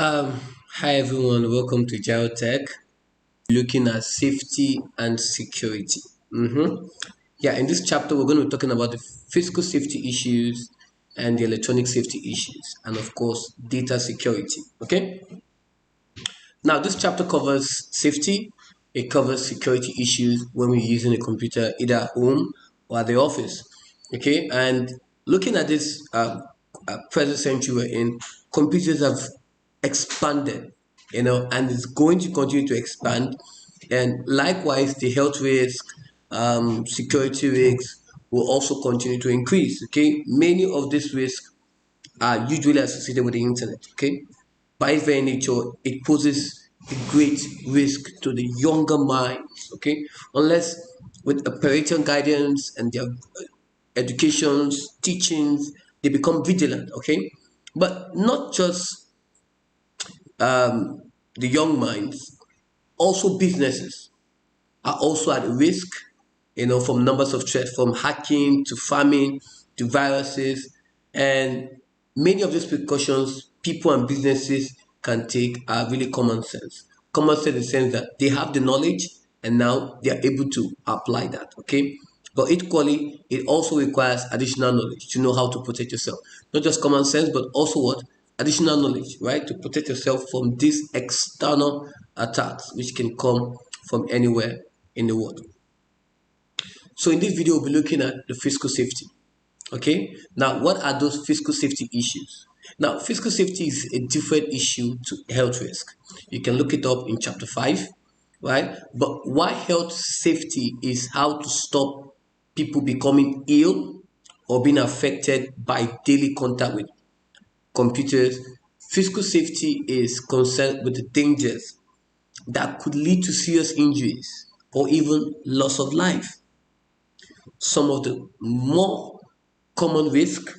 Um, Hi everyone, welcome to Ajiro Tech. Looking at safety and security. Yeah, in this chapter, we're going to be talking about the physical safety issues and the electronic safety issues, and of course, data security. Okay, now this chapter covers safety, it covers security issues when we're using a computer either at home or at the office. Okay, and looking at this present century we're in, computers have expanded, and it's going to continue to expand. And likewise, the health risk, security risks will also continue to increase. Okay, many of these risks are usually associated with the internet. Okay, by its very nature, it poses a great risk to the younger minds. Okay, unless with a parental guidance and their educations, teachings, they become vigilant. Okay, but not just the young minds, also businesses are also at risk, from numbers of threats, from hacking to farming to viruses. And many of these precautions people and businesses can take are really common sense. Common sense in the sense that they have the knowledge and now they are able to apply that. Okay. But equally, it also requires additional knowledge to know how to protect yourself. Not just common sense, but also what? Additional knowledge, right? To protect yourself from these external attacks, which can come from anywhere in the world. So in this video, we'll be looking at the physical safety. Okay. Now, what are those physical safety issues? Now, physical safety is a different issue to health risk. You can look it up in chapter 5, right? But why health safety is how to stop people becoming ill or being affected by daily contact with computers. Physical safety is concerned with the dangers that could lead to serious injuries or even loss of life. Some of the more common risk,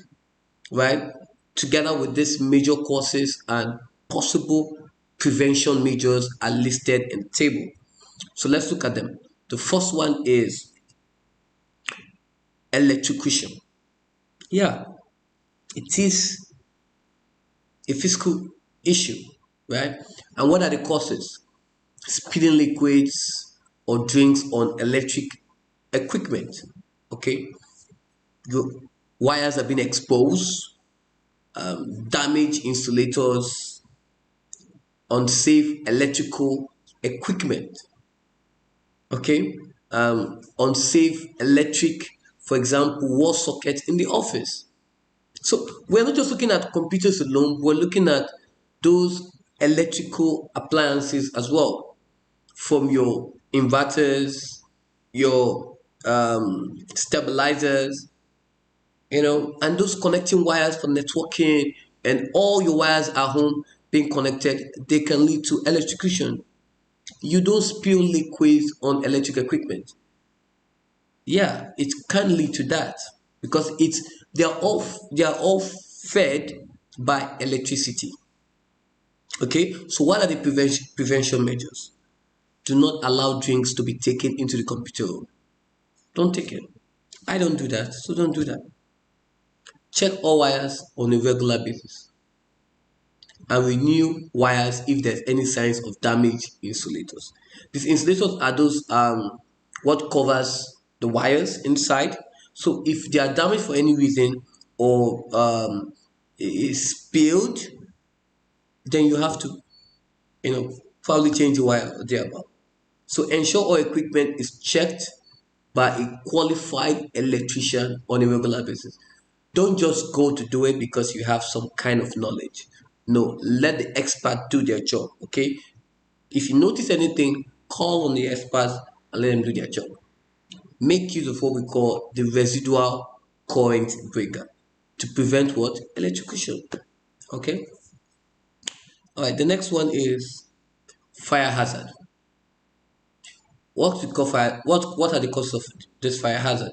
right, together with these major causes and possible prevention measures are listed in the table. So let's look at them. The first one is electrocution. Yeah, it is a physical issue, right? And what are the causes? Spilling liquids or drinks on electric equipment. Okay, your wires have been exposed, damaged insulators, unsafe electrical equipment. Okay, unsafe electric, for example, wall sockets in the office. So we're not just looking at computers alone, we're looking at those electrical appliances as well, from your inverters, your stabilizers, and those connecting wires for networking and all your wires at home being connected, they can lead to electrocution. You don't spill liquids on electric equipment. Yeah, it can lead to that because they are all fed by electricity. Okay, so what are the prevention measures? Do not allow drinks to be taken into the computer room. Don't take it. I don't do that, so don't do that. Check all wires on a regular basis and renew wires if there's any signs of damaged insulators. These insulators are those what covers the wires inside. So if they are damaged for any reason or is spilled, then you have to probably change the wire or thereabout. So ensure all equipment is checked by a qualified electrician on a regular basis. Don't just go to do it because you have some kind of knowledge. No, let the expert do their job. Okay. If you notice anything, call on the experts and let them do their job. Make use of what we call the residual current breaker to prevent what? Electrocution. Okay. All right. The next one is fire hazard. What we call fire? What are the causes of this fire hazard?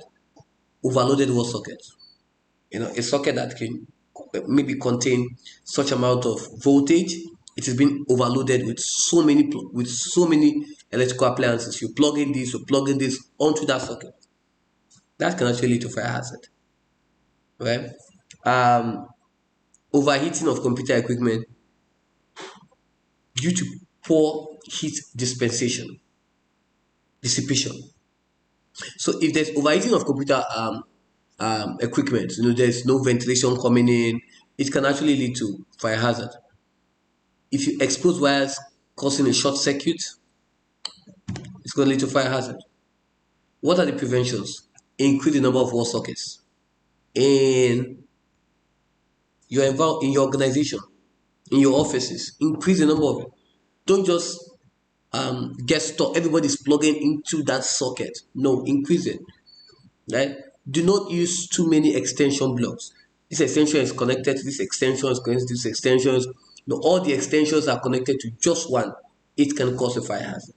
Overloaded wall sockets. A socket that can maybe contain such amount of voltage, it has been overloaded with so many electrical appliances. You plug in this onto that socket. That can actually lead to fire hazard, right? um Overheating of computer equipment. due to poor heat dissipation. So if there's overheating of computer equipment, there's no ventilation coming in, it can actually lead to fire hazard. If you expose wires causing a short circuit, it's going to lead to fire hazard. What are the preventions? Increase the number of wall sockets in in your organization, in your offices. Increase the number of it. Don't just get stuck. Everybody's plugging into that socket. No, increase it. Right? Do not use too many extension blocks. This extension is connected to this extension, is connected to this extensions. No, all the extensions are connected to just one. It can cause a fire hazard.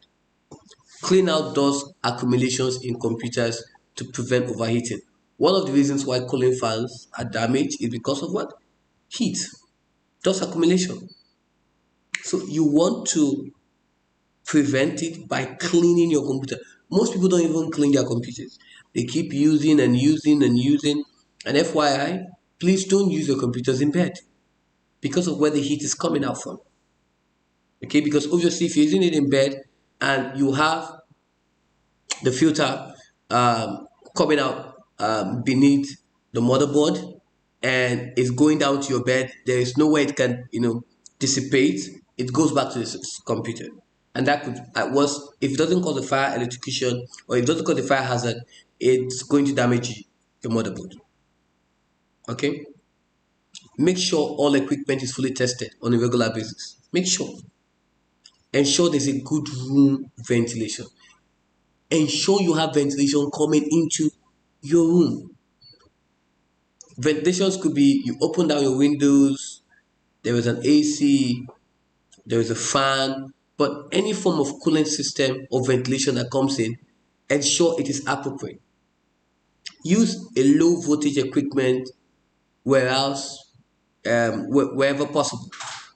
Clean out dust accumulations in computers to prevent overheating. One of the reasons why cooling fans are damaged is because of what? Heat, dust accumulation. So you want to prevent it by cleaning your computer. Most people don't even clean their computers. They keep using and using and using. And FYI, please don't use your computers in bed because of where the heat is coming out from. Okay, because obviously if you're using it in bed and you have the filter coming out beneath the motherboard and it's going down to your bed, there is no way it can dissipate. It goes back to the computer, and that could at worst, if it doesn't cause a fire electrocution or if it doesn't cause a fire hazard, it's going to damage your motherboard. Okay, make sure all equipment is fully tested on a regular basis. Make sure, ensure there's a good room ventilation. Ensure you have ventilation coming into your room. Ventilations could be you open down your windows, there is an AC, there is a fan, but any form of cooling system or ventilation that comes in, ensure it is appropriate. Use a low voltage equipment wherever possible.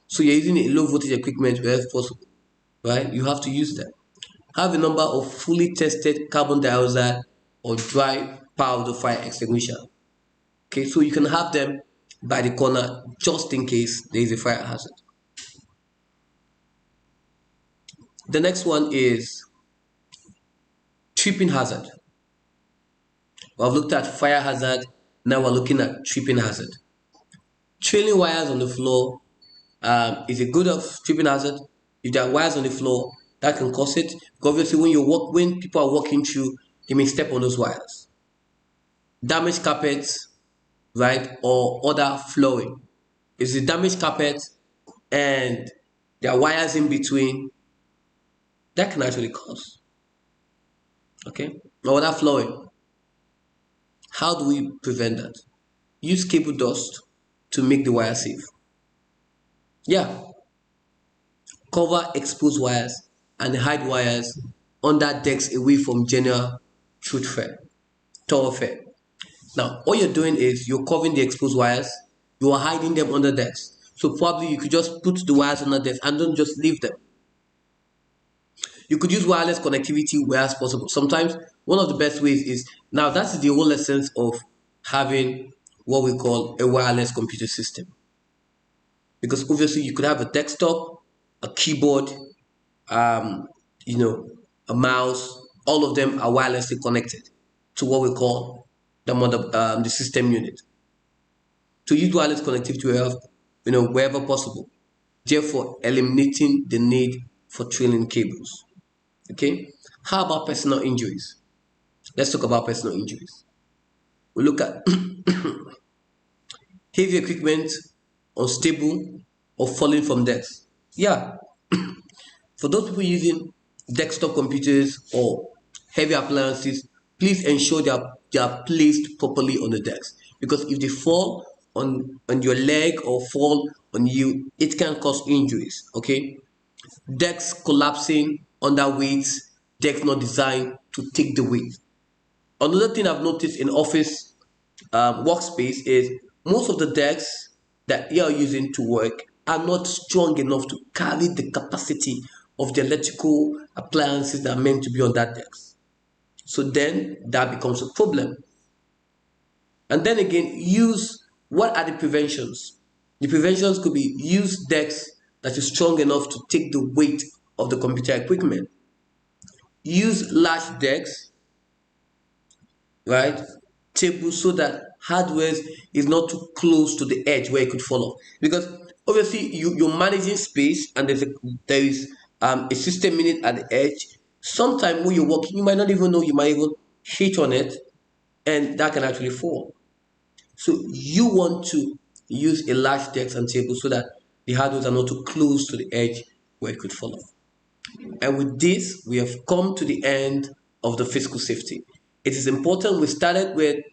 So you're using a low voltage equipment wherever possible, right? You have to use that. Have a number of fully tested carbon dioxide or dry powder fire extinguisher. Okay, so you can have them by the corner just in case there is a fire hazard. The next one is tripping hazard. We've looked at fire hazard, now we're looking at tripping hazard. Trailing wires on the floor is a good of tripping hazard. If there are wires on the floor, that can cause it. Because obviously when people are walking through, they may step on those wires. Damaged carpets, right, or other flooring. If it's a damaged carpet and there are wires in between, that can actually cause. Okay, or other flooring. How do we prevent that? Use cable dust to make the wire safe. Yeah, cover exposed wires and hide wires under decks away from general thoroughfare. Now, all you're doing is you're covering the exposed wires, you are hiding them under decks. So probably you could just put the wires under decks and don't just leave them. You could use wireless connectivity where as possible. Sometimes one of the best ways is, now that's the whole essence of having what we call a wireless computer system. Because obviously you could have a desktop, a keyboard, a mouse, all of them are wirelessly connected to what we call the system unit. To use wireless connectivity wherever possible, therefore eliminating the need for trailing cables. Okay, how about personal injuries? Let's talk about personal injuries. We look at heavy equipment, unstable, or falling from desks. Yeah, for those people using desktop computers or heavy appliances, please ensure they are placed properly on the desk. Because if they fall on your leg or fall on you, it can cause injuries. Okay, decks collapsing under weight, decks not designed to take the weight. Another thing I've noticed in office workspace is most of the decks that you are using to work are not strong enough to carry the capacity of the electrical appliances that are meant to be on that desk. So then that becomes a problem. And then again, what are the preventions? The preventions could be use decks that is strong enough to take the weight of the computer equipment. Use large desks, right? Tables, so that hardware is not too close to the edge where it could fall off. Because obviously you're managing space, and there is a system in it at the edge. Sometimes when you're walking, you might not even know, you might even hit on it, and that can actually fall. So you want to use a large desk and table so that the hardware are not too close to the edge where it could fall off. And with this, we have come to the end of the physical safety. It is important we started with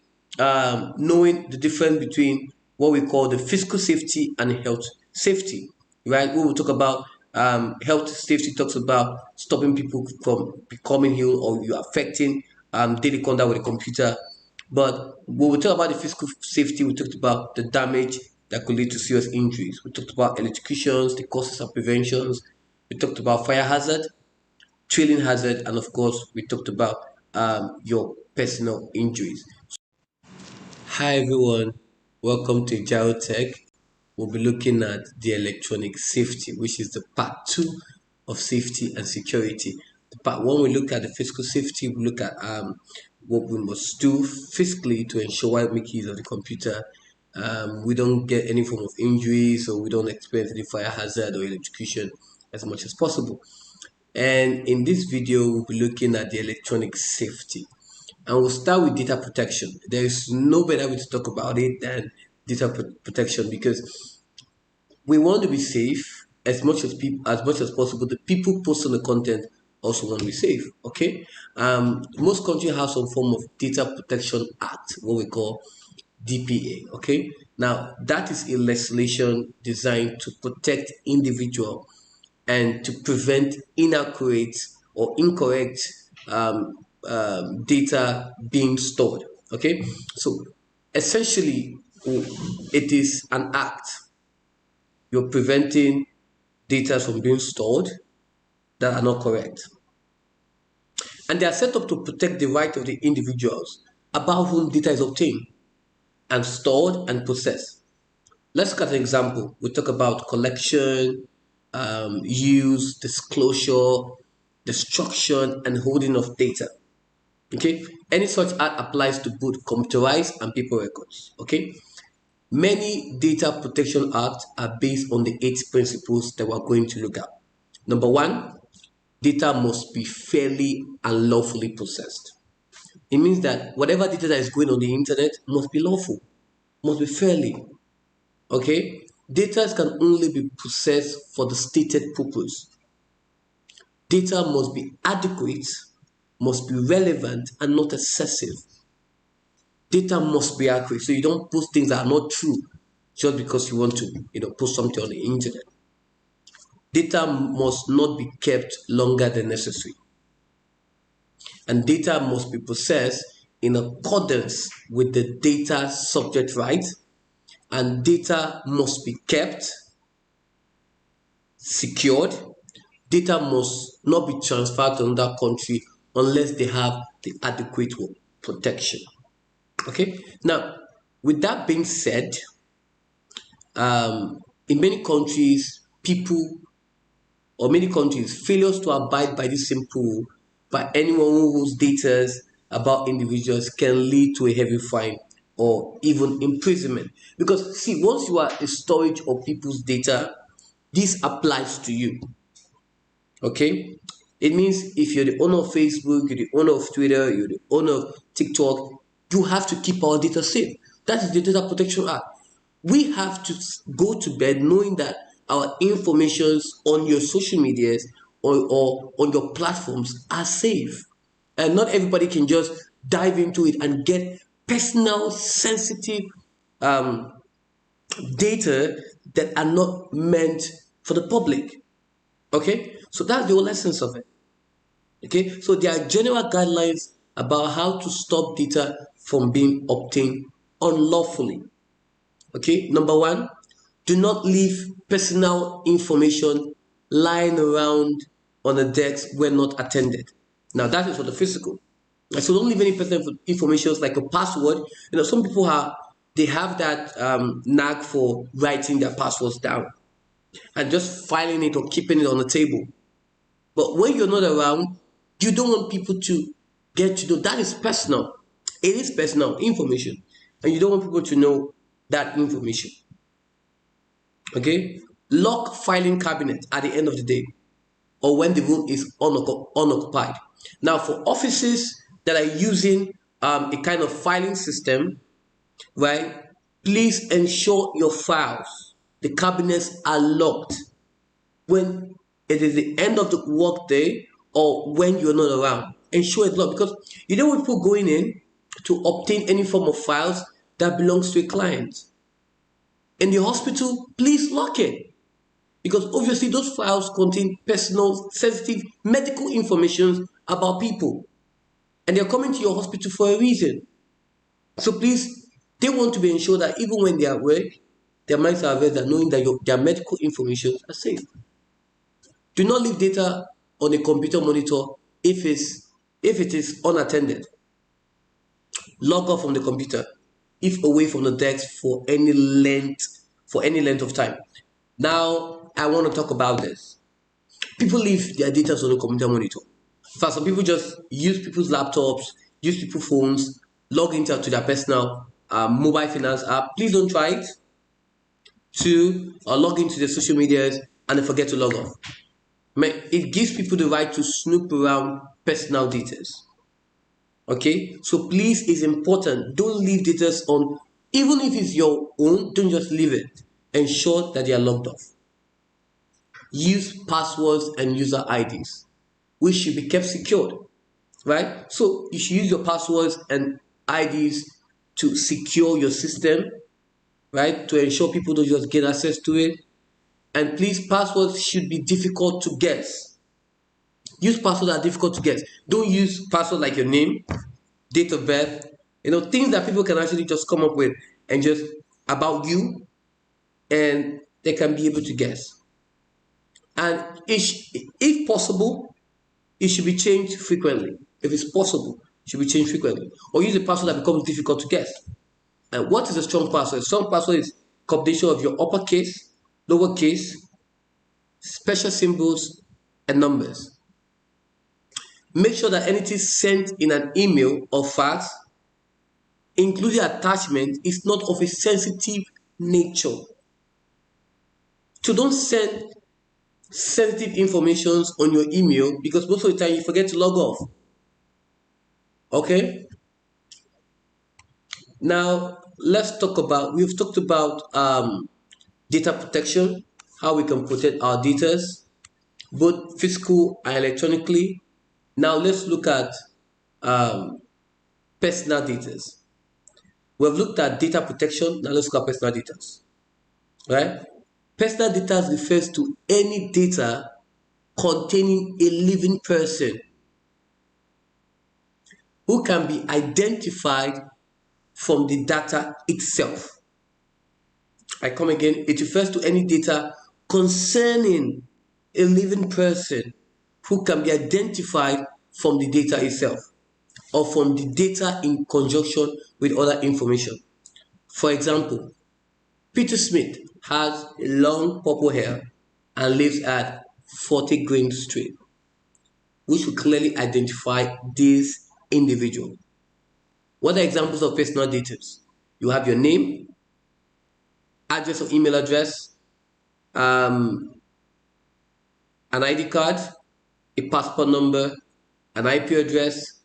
knowing the difference between what we call the physical safety and health safety, right? When we talk about health safety, talks about stopping people from becoming ill or you affecting daily conduct with the computer. But when we talk about the physical safety, we talked about the damage that could lead to serious injuries. We talked about electrocutions, the causes and preventions. We talked about fire hazard, trailing hazard, and of course, we talked about your personal injuries. Hi everyone, welcome to Ajiro Tech. We'll be looking at the electronic safety, which is the part two of safety and security. The part one, we look at the physical safety. We look at what we must do physically to ensure while making use of the computer, we don't get any form of injuries, or we don't experience any fire hazard or electrocution as much as possible. And in this video, we'll be looking at the electronic safety. And we'll start with data protection. There is no better way to talk about it than data protection, because we want to be safe as much as possible. The people posting the content also want to be safe. Okay. Most countries have some form of data protection act, what we call DPA. Okay. Now that is a legislation designed to protect individual and to prevent inaccurate or incorrect data being stored. Okay, so essentially, it is an act. You're preventing data from being stored that are not correct, and they are set up to protect the right of the individuals about whom data is obtained and stored and processed. Let's look at an example. We talk about collection, use, disclosure, destruction, and holding of data. Okay, any such act applies to both computerized and paper records. Okay, many data protection acts are based on the 8 principles that we're going to look at. Number one, data must be fairly and lawfully processed. It means that whatever data that is going on the internet must be lawful, must be fairly. Okay, data can only be processed for the stated purpose. Data must be adequate, must be relevant, and not excessive. Data must be accurate, so you don't post things that are not true just because you want to, post something on the internet. Data must not be kept longer than necessary, and data must be processed in accordance with the data subject right, and data must be kept secured. Data must not be transferred to another country unless they have the adequate protection. Okay, now with that being said, in many countries, failures to abide by this simple by anyone who holds data about individuals can lead to a heavy fine or even imprisonment. Because see, once you are a storage of people's data, this applies to you. Okay, it means if you're the owner of Facebook, you're the owner of Twitter, you're the owner of TikTok, you have to keep our data safe. That is the Data Protection Act. We have to go to bed knowing that our informations on your social medias or on your platforms are safe. And not everybody can just dive into it and get personal, sensitive data that are not meant for the public. Okay, so that's the whole essence of it. Okay, so there are general guidelines about how to stop data from being obtained unlawfully. Okay, number one, do not leave personal information lying around on a desk when not attended. Now that is for the physical. So don't leave any personal information like a password. Some people they have that knack for writing their passwords down. and just filing it or keeping it on the table. But when you're not around, you don't want people to get to know that is personal. It is personal information, and you don't want people to know that information. Okay? Lock filing cabinet at the end of the day or when the room is unoccupied. Now, for offices that are using a kind of filing system, right? Please ensure your files, the cabinets are locked when it is the end of the workday or when you're not around. Ensure it's locked because you don't want people going in to obtain any form of files that belongs to a client. In the hospital, please lock it because obviously those files contain personal, sensitive medical information about people, and they're coming to your hospital for a reason. So please, they want to be ensured that even when they are at work, their minds are aware that knowing that their medical information are safe. Do not leave data on a computer monitor if it is unattended. Log off from the computer if away from the desk for any length of time. Now I want to talk about this. People leave their data on the computer monitor. First, some people just use people's laptops, use people's phones, log into their personal mobile finance app. Please don't try it. Two, or log into the social medias and then forget to log off. It gives people the right to snoop around personal details. Okay, so please, it's important. Don't leave data on, even if it's your own. Don't just leave it. Ensure that they are logged off. Use passwords and user IDs, which should be kept secured, right? So you should use your passwords and IDs to secure your system, right? To ensure people don't just get access to it. And please, passwords should be difficult to guess. Use passwords that are difficult to guess. Don't use passwords like your name, date of birth, things that people can actually just come up with and just about you, and they can be able to guess. And if possible, it should be changed frequently. If it's possible, it should be changed frequently. Or use a password that becomes difficult to guess. And what is a strong password? A strong password is a combination of your uppercase, lowercase, special symbols, and numbers. Make sure that anything sent in an email or fax, including attachment, is not of a sensitive nature. So don't send sensitive information on your email because most of the time you forget to log off. Okay? Now, we've talked about data protection, how we can protect our data, both physical and electronically. Now, let's look at personal data. We've looked at data protection, now let's look at personal data. Right? Personal data refers to any data containing a living person who can be identified from the data itself. I come again, it refers to any data concerning a living person who can be identified from the data itself or from the data in conjunction with other information. For example, Peter Smith has long purple hair and lives at 40 Green Street, which will clearly identify this individual. What are examples of personal details? You have your name, address or email address, an ID card, a passport number, an IP address,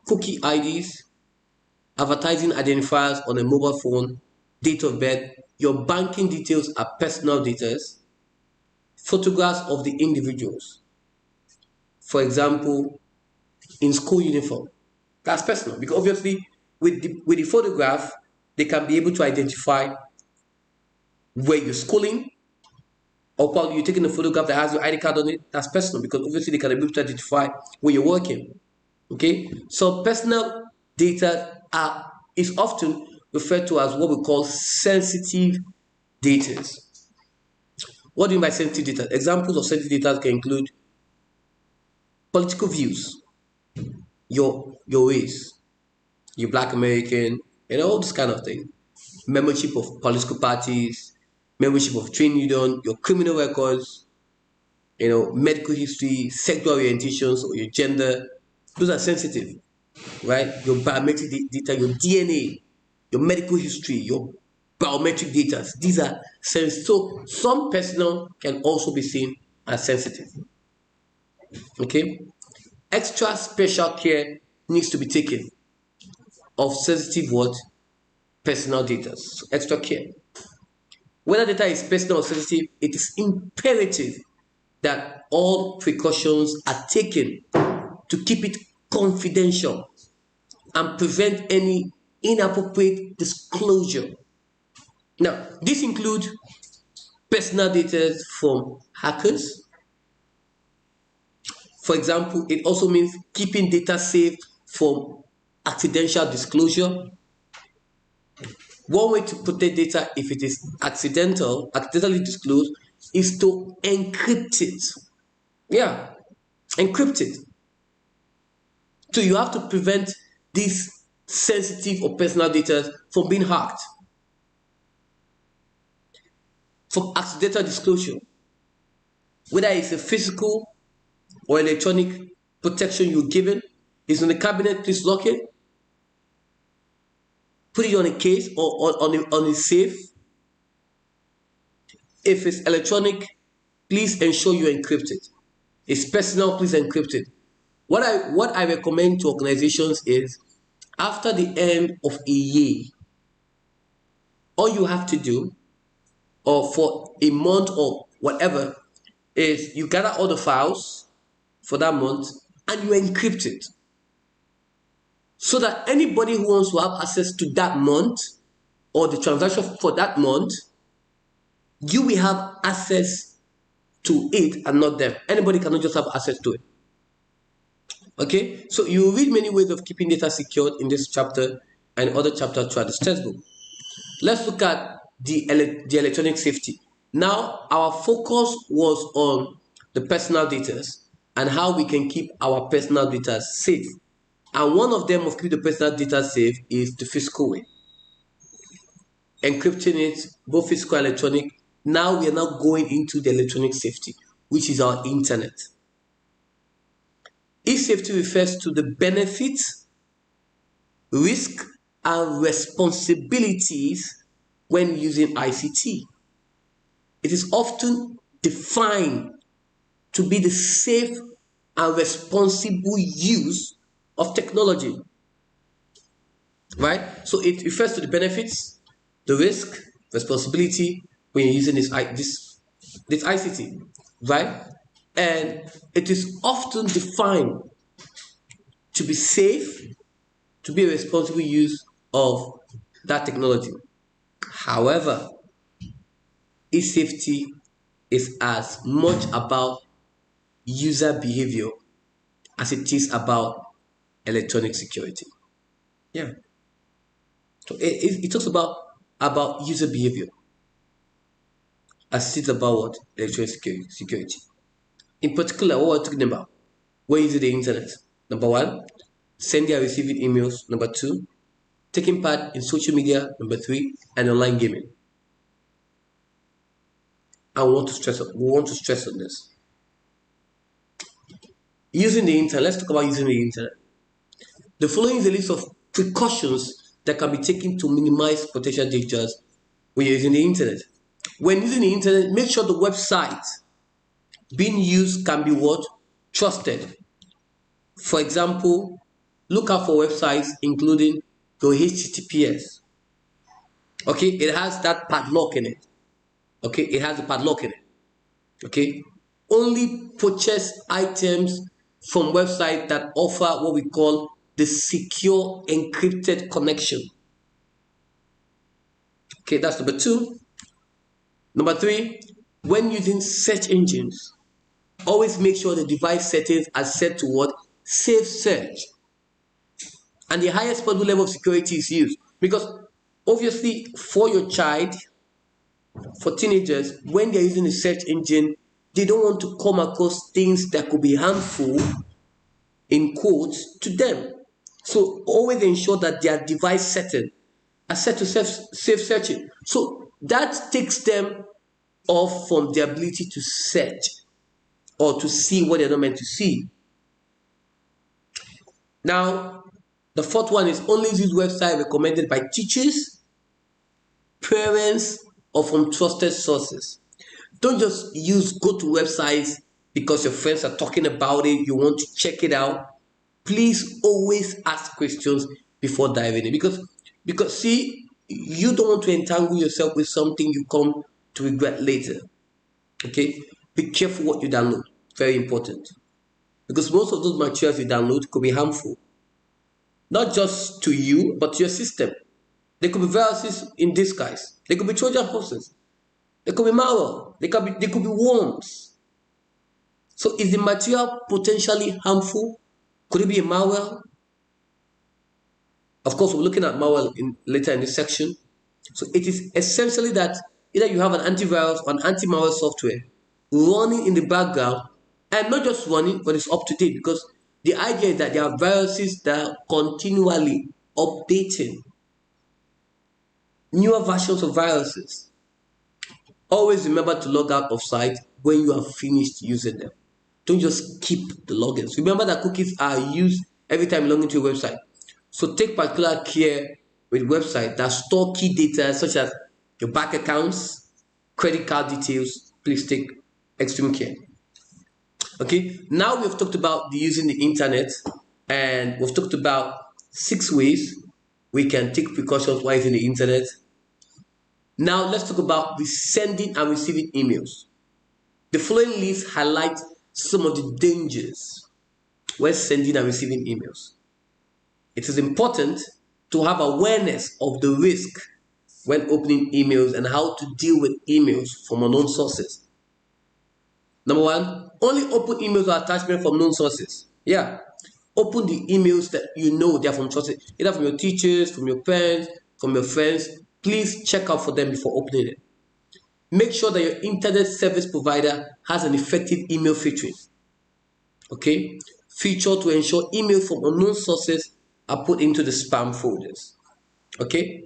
cookie IDs, advertising identifiers on a mobile phone, date of birth. Your banking details are personal details, photographs of the individuals. For example, in school uniform, that's personal because obviously with the photograph, they can be able to identify where you're schooling, or probably you're taking a photograph that has your ID card on it. That's personal because obviously they can be able to identify where you're working. Okay, so personal data is often referred to as what we call sensitive data. What do you mean by sensitive data? Examples of sensitive data can include political views, your race, you're Black American, all this kind of thing. Membership of political parties, membership of training union, your criminal records, medical history, sexual orientations, or your gender. Those are sensitive, right? Your biometric data, your DNA, your medical history, your biometric data. These are sensitive. So some personal can also be seen as sensitive. Okay? Extra special care needs to be taken of sensitive what? Personal data. So extra care. Whether data is personal or sensitive, it is imperative that all precautions are taken to keep it confidential and prevent any inappropriate disclosure. Now, this includes personal data from hackers. For example, it also means keeping data safe from accidental disclosure. One way to protect data if it is accidentally disclosed, is to encrypt it. Yeah, encrypt it. So you have to prevent this sensitive or personal data from being hacked, from accidental disclosure. Whether it's a physical or electronic protection you're given, it's in the cabinet, please lock it. Put it on a case or on a safe. If it's electronic, please ensure you encrypt it. It's personal, please encrypt it. What I recommend to organizations is, after the end of a year, all you have to do, or for a month or whatever, is you gather all the files for that month and you encrypt it. So that anybody who wants to have access to that month or the transaction for that month, you will have access to it and not them. Anybody cannot just have access to it. Okay, so you will read many ways of keeping data secured in this chapter and other chapters throughout this textbook. Let's look at the electronic safety. Now, our focus was on the personal data and how we can keep our personal data safe. And one of them of keeping the personal data safe is the physical way. Encrypting it, both physical and electronic. Now we are now going into the electronic safety, which is our internet. E-safety refers to the benefits, risk, and responsibilities when using ICT. It is often defined to be the safe and responsible use of technology. Right? So it refers to the benefits, the risk, responsibility when you're using this ICT. Right? And it is often defined to be safe, to be a responsible use of that technology. However, e-safety is as much about user behavior as it is about electronic security. Yeah. So it talks about user behavior as it is about what? Electronic security. In particular, what we're talking about, we're using the internet. Number one, sending and receiving emails. Number two, taking part in social media. Number three, and online gaming. And we want to stress on this. Using the internet. Let's talk about using the internet. The following is a list of precautions that can be taken to minimize potential dangers when you're using the internet. When using the internet, make sure the website being used can be what? Trusted. For example, look out for websites including your HTTPS. Okay, it has that padlock in it. Okay, it has a padlock in it. Okay, only purchase items from websites that offer what we call the secure encrypted connection. Okay, that's number two. Number three, when using search engines, always make sure the device settings are set to what? Safe search. And the highest possible level of security is used. Because obviously for your child, for teenagers, when they're using a search engine, they don't want to come across things that could be harmful, in quotes, to them. So always ensure that their device settings are set to safe searching. So that takes them off from the ability to search or to see what they're not meant to see. Now, the fourth one is only use website recommended by teachers, parents, or from trusted sources. Don't just go to websites because your friends are talking about it, you want to check it out. Please always ask questions before diving in, because see, you don't want to entangle yourself with something you come to regret later. Okay, be careful what you download. Very important, because most of those materials you download could be harmful, not just to you but to your system. They could be viruses in disguise. They could be Trojan horses. They could be malware. They could be worms. So is the material potentially harmful? Could it be a malware? Of course, we're looking at malware later in this section. So it is essentially that either you have an antivirus or an anti-malware software running in the background, and not just running, but it's up to date, because the idea is that there are viruses that are continually updating newer versions of viruses. Always remember to log out of site when you are finished using them. Don't just keep the logins. Remember that cookies are used every time you log into a website. So take particular care with websites that store key data such as your bank accounts, credit card details. Please take extreme care. Okay, now we've talked about using the internet, and we've talked about 6 ways we can take precautions while using the internet. Now let's talk about the sending and receiving emails. The following list highlights some of the dangers when sending and receiving emails. It is important to have awareness of the risk when opening emails and how to deal with emails from unknown sources. Number one, only open emails or attachments from known sources. Yeah, open the emails that you know they are from sources, either from your teachers, from your parents, from your friends. Please check out for them before opening it. Make sure that your internet service provider has an effective email filtering. Okay, feature to ensure emails from unknown sources are put into the spam folders. Okay,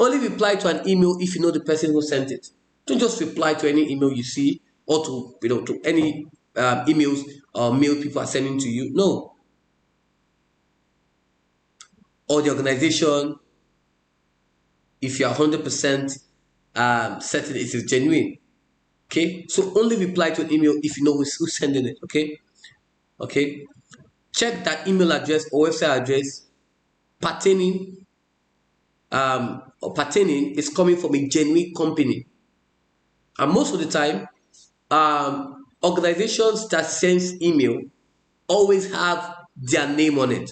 only reply to an email if you know the person who sent it. Don't just reply to any email you see, or to any emails or mail people are sending to you. No, or the organization, if you are 100% certain it is genuine. Okay, so only reply to an email if you know who's sending it. Okay, check that email address or website address pertaining is coming from a genuine company. And most of the time, organizations that send email always have their name on it.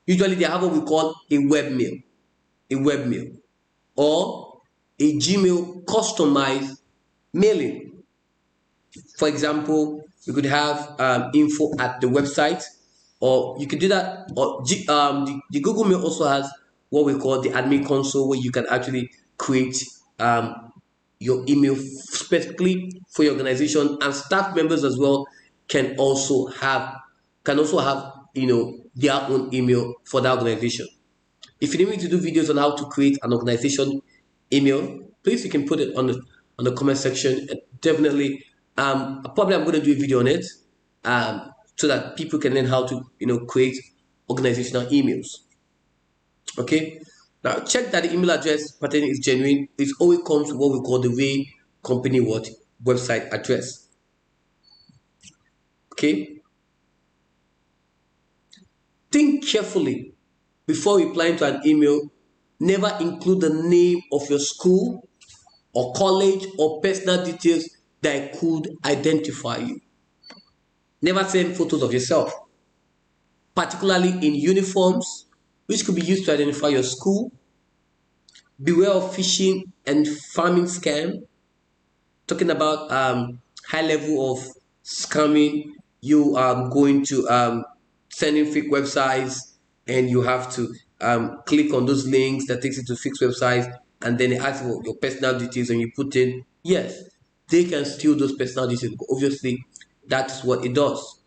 Usually they have what we call a webmail, or a Gmail customized mailing. For example, you could have info at the website, or you could do that. Or the Google Mail also has what we call the admin console, where you can actually create your email specifically for your organization, and staff members as well can also have their own email for that organization. If you need me to do videos on how to create an organization email, please you can put it on the comment section. Definitely, probably I'm going to do a video on it, so that people can learn how to create organizational emails. Okay. Now check that the email address pattern is genuine. It always comes with what we call the way company website address. Okay. Think carefully before replying to an email. Never include the name of your school or college or personal details that could identify you. Never send photos of yourself, particularly in uniforms, which could be used to identify your school. Beware of phishing and farming scam. Talking about high level of scamming. You are going to sending fake websites, and you have to click on those links that takes you to fixed websites, and then they ask for your personal details, and you put in yes. They can steal those personal details. Obviously, that's what it does.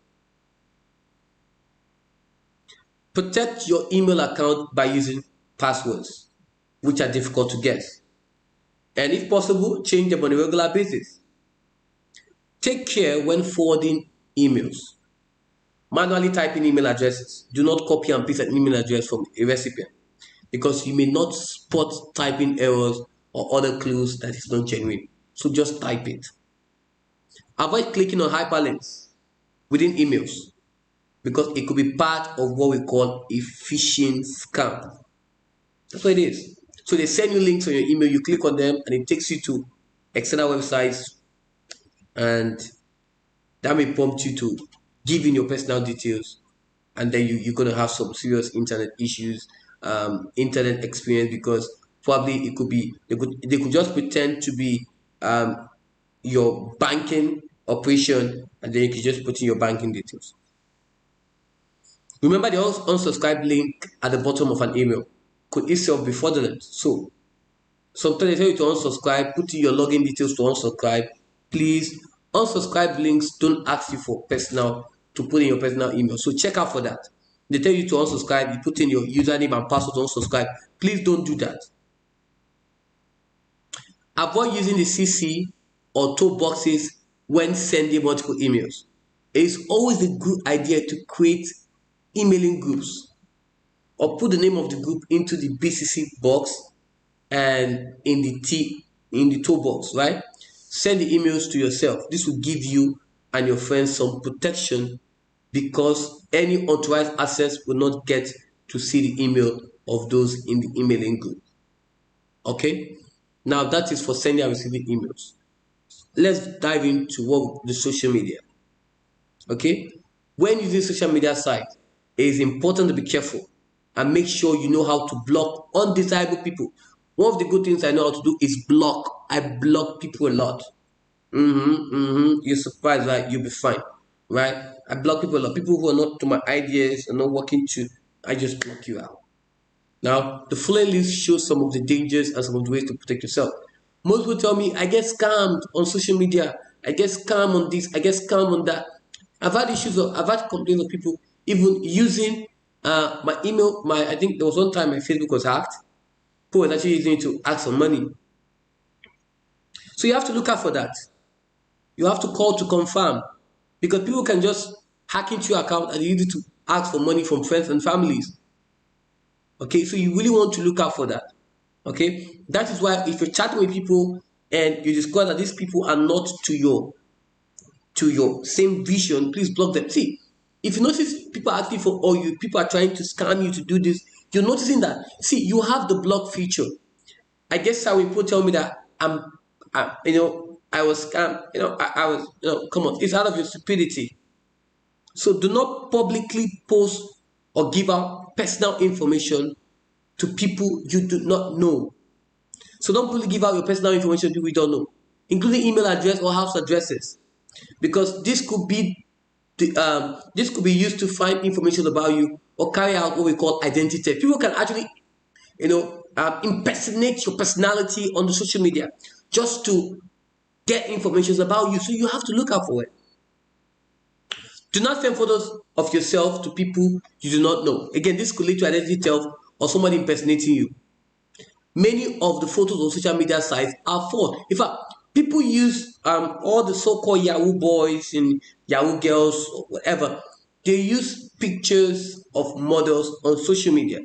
Protect your email account by using passwords, which are difficult to guess. And if possible, change them on a regular basis. Take care when forwarding emails. Manually type in email addresses. Do not copy and paste an email address from a recipient because you may not spot typing errors or other clues that is not genuine. So just type it. Avoid clicking on hyperlinks within emails because it could be part of what we call a phishing scam. That's what it is. So they send you links on your email, you click on them, and it takes you to external websites, and that may prompt you to give in your personal details, and then you're going to have some serious internet issues, internet experience, because probably it could be they could just pretend to be your banking operation, and then you can just put in your banking details. Remember, the unsubscribe link at the bottom of an email could itself be fraudulent. So sometimes they tell you to unsubscribe, put in your login details to unsubscribe. Please, unsubscribe links don't ask you for personal to put in your personal email. So check out for that. They tell you to unsubscribe, you put in your username and password to unsubscribe. Please don't do that. Avoid using the CC or tow boxes when sending multiple emails. It is always a good idea to create emailing groups or put the name of the group into the BCC box and in the toolbox, right? Send the emails to yourself. This will give you and your friends some protection because any unauthorized access will not get to see the email of those in the emailing group. Okay, now that is for sending and receiving emails. Let's dive into what the social media. Okay, when using social media sites, it is important to be careful and make sure you know how to block undesirable people. One of the good things I know how to do is block. I block people a lot. You're surprised, right? You'll be fine, right? I block people a lot. People who are not to my ideas and not working to, I just block you out. Now, the following list shows some of the dangers and some of the ways to protect yourself. Most people tell me, I get scammed on social media. I get scammed on this. I get scammed on that. I've had complaints of people even using my email. I think there was one time my Facebook was hacked. People were actually using it to ask for money. So you have to look out for that. You have to call to confirm because people can just hack into your account and use it to ask for money from friends and families. Okay, so you really want to look out for that. Okay, that is why if you're chatting with people and you discover that these people are not to your same vision, please block them. See, if you notice people are asking for, or people are trying to scam you to do this, you're noticing that. See, you have the block feature. I guess how people tell me that I was scammed. I was, come on, it's out of your stupidity. So do not publicly post or give out personal information to people you do not know. So don't really give out your personal information to people you don't know, including email address or house addresses, because this could be used to find information about you or carry out what we call identity theft. People can actually, impersonate your personality on the social media just to get information about you. So you have to look out for it. Do not send photos of yourself to people you do not know. Again, this could lead to identity theft or somebody impersonating you. Many of the photos on social media sites are false. In fact, people use all the so-called Yahoo boys and Yahoo girls or whatever. They use pictures of models on social media.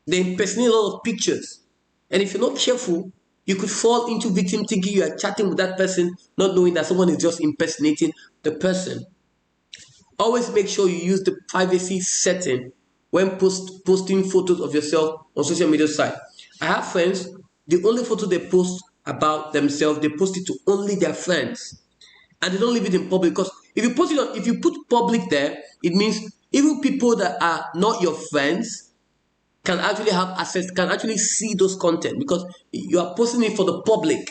They impersonate a lot of pictures. And if you're not careful, you could fall into victim thinking you are chatting with that person, not knowing that someone is just impersonating the person. Always make sure you use the privacy setting when posting photos of yourself on social media site. I have friends, the only photo they post about themselves, they post it to only their friends. And they don't leave it in public, because if you put public there, it means even people that are not your friends can actually have access, can actually see those content because you are posting it for the public.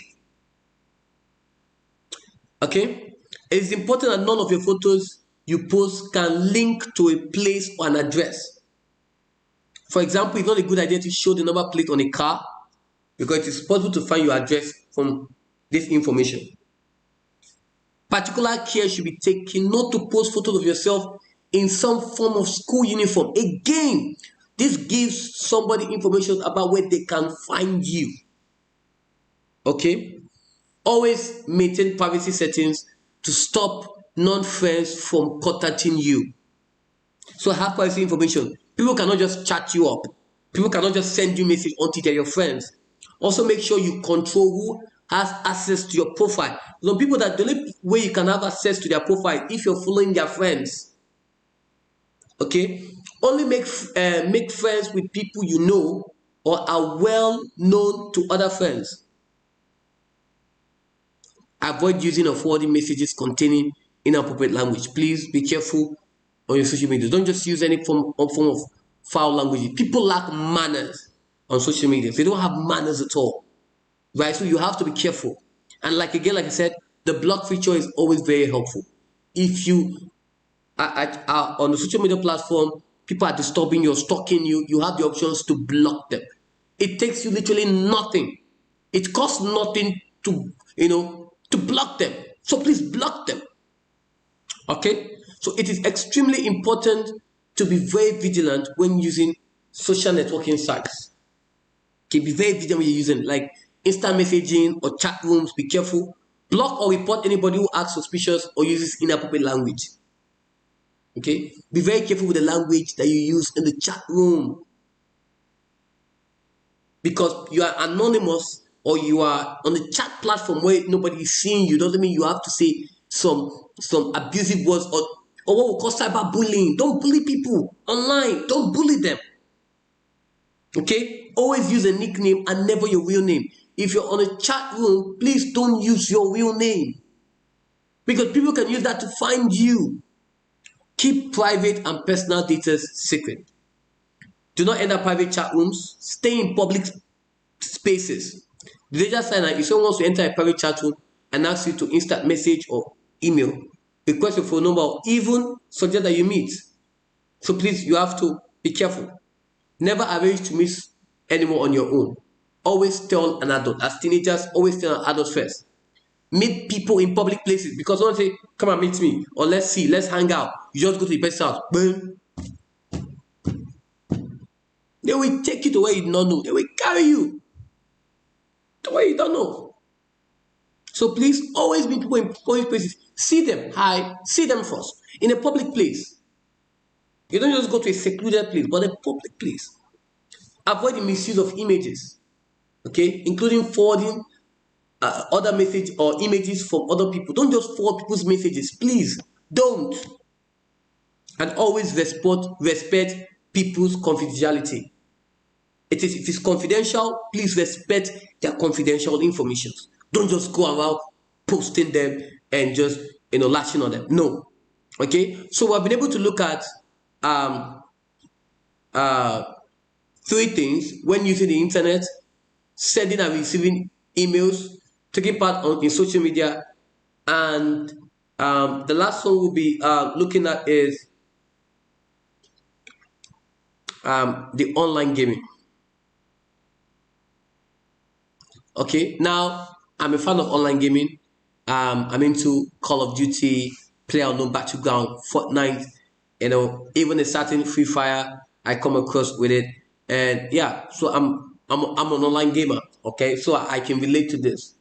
Okay? It is important that none of your photos you post can link to a place or an address. For example, it's not a good idea to show the number plate on a car because it is possible to find your address from this information. Particular care should be taken not to post photos of yourself in some form of school uniform. Again, this gives somebody information about where they can find you. Okay, always maintain privacy settings to stop non-friends from contacting you. So have privacy information. People cannot just chat you up. People cannot just send you message until they're your friends. Also make sure you control who has access to your profile. Some people, that the only way you can have access to their profile if you're following their friends. Okay, only make friends with people you know or are well known to other friends. Avoid using or forwarding messages containing inappropriate language. Please be careful on your social media. Don't just use any form of foul language. People lack manners on social media. They don't have manners at all, right? So you have to be careful. And like again, like I said, the block feature is always very helpful. If you are on the social media platform, people are disturbing you or stalking you, you have the options to block them. It takes you literally nothing. It costs nothing to, to block them. So please block them. Okay? So it is extremely important to be very vigilant when using social networking sites. Okay, be very vigilant when you're using like instant messaging or chat rooms. Be careful. Block or report anybody who acts suspicious or uses inappropriate language. Okay, be very careful with the language that you use in the chat room, because you are anonymous or you are on the chat platform where nobody is seeing you. Doesn't mean you have to say some abusive words or what we call cyberbullying. Don't bully people online. Don't bully them. Okay, always use a nickname and never your real name. If you're on a chat room, please don't use your real name, because people can use that to find you. Keep private and personal data secret. Do not enter private chat rooms. Stay in public spaces. The danger sign is if someone wants to enter a private chat room and asks you to instant message or email, request your phone number, or even suggest that you meet. So please, you have to be careful. Never arrange to meet anyone on your own. Always tell an adult. As teenagers, always tell an adult first. Meet people in public places, because someone say, come and meet me, or let's see, let's hang out. You just go to the person's house. Boom. They will take you to where you do not know. They will carry you to where you don't know. So please always meet people in public places. See them. Hi. See them first. In a public place. You don't just go to a secluded place, but a public place. Avoid the misuse of images. Okay, including forwarding other message or images from other people. Don't just forward people's messages. Please don't. And always respect people's confidentiality. If it's confidential, please respect their confidential information. Don't just go around posting them and just lashing on them. No. Okay. So we've been able to look at um uh three things when using the internet: sending and receiving emails, taking part in social media, and the last one we'll be looking at is the online gaming. Okay, now I'm a fan of online gaming. I'm into Call of Duty, PlayerUnknown Battleground, Fortnite. Even a certain Free Fire, I come across with it, and yeah, so I'm an online gamer. Okay, so I can relate to this.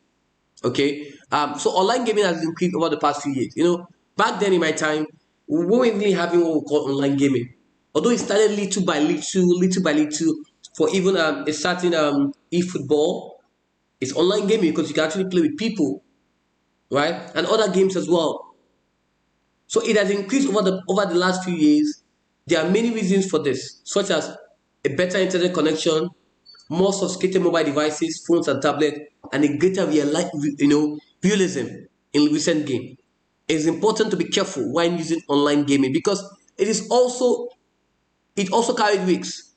Okay, so online gaming has increased over the past few years. Back then in my time, we weren't really having what we call online gaming. Although it started little by little, for even a certain e-football, it's online gaming because you can actually play with people, right? And other games as well. So it has increased over the last few years. There are many reasons for this, such as a better internet connection, more sophisticated mobile devices, phones and tablets, and a greater realism in recent game. It is important to be careful when using online gaming, because it also carries risks.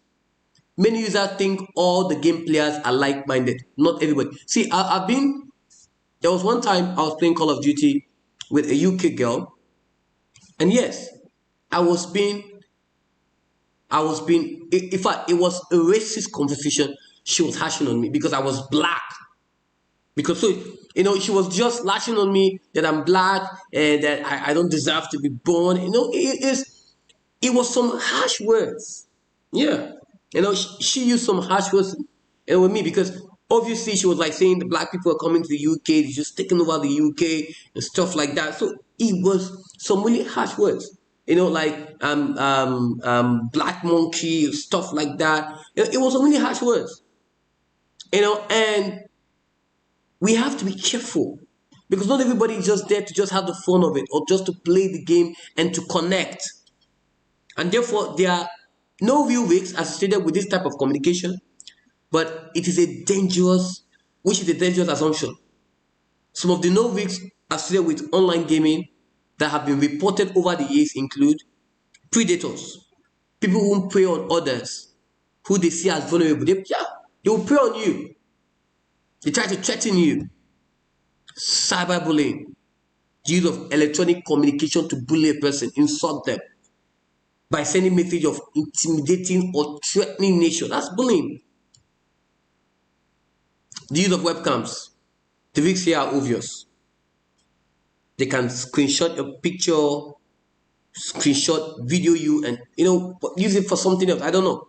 Many users think all the game players are like-minded. Not everybody. See, there was one time I was playing Call of Duty with a UK girl, and yes, I was being, in fact, it was a racist conversation. She was hashing on me because I was black. Because so, she was just lashing on me that I'm black and that I don't deserve to be born. It was some harsh words. Yeah. She used some harsh words with me because Obviously, she was like saying the black people are coming to the UK, they're just taking over the UK and stuff like that. So it was some really harsh words, like black monkey, stuff like that. It was some really harsh words, and we have to be careful because not everybody is just there to just have the fun of it or just to play the game and to connect. And therefore, there are no real risks associated with this type of communication, but it is a dangerous, which is a dangerous assumption. Some of the no risks associated with online gaming that have been reported over the years include predators, people who prey on others, who they see as vulnerable. They will prey on you. They try to threaten you. Cyberbullying, the use of electronic communication to bully a person, insult them by sending message of intimidating or threatening nature. That's bullying. The use of webcams. The risks here are obvious. They can screenshot your picture, screenshot, video you, and use it for something else. I don't know.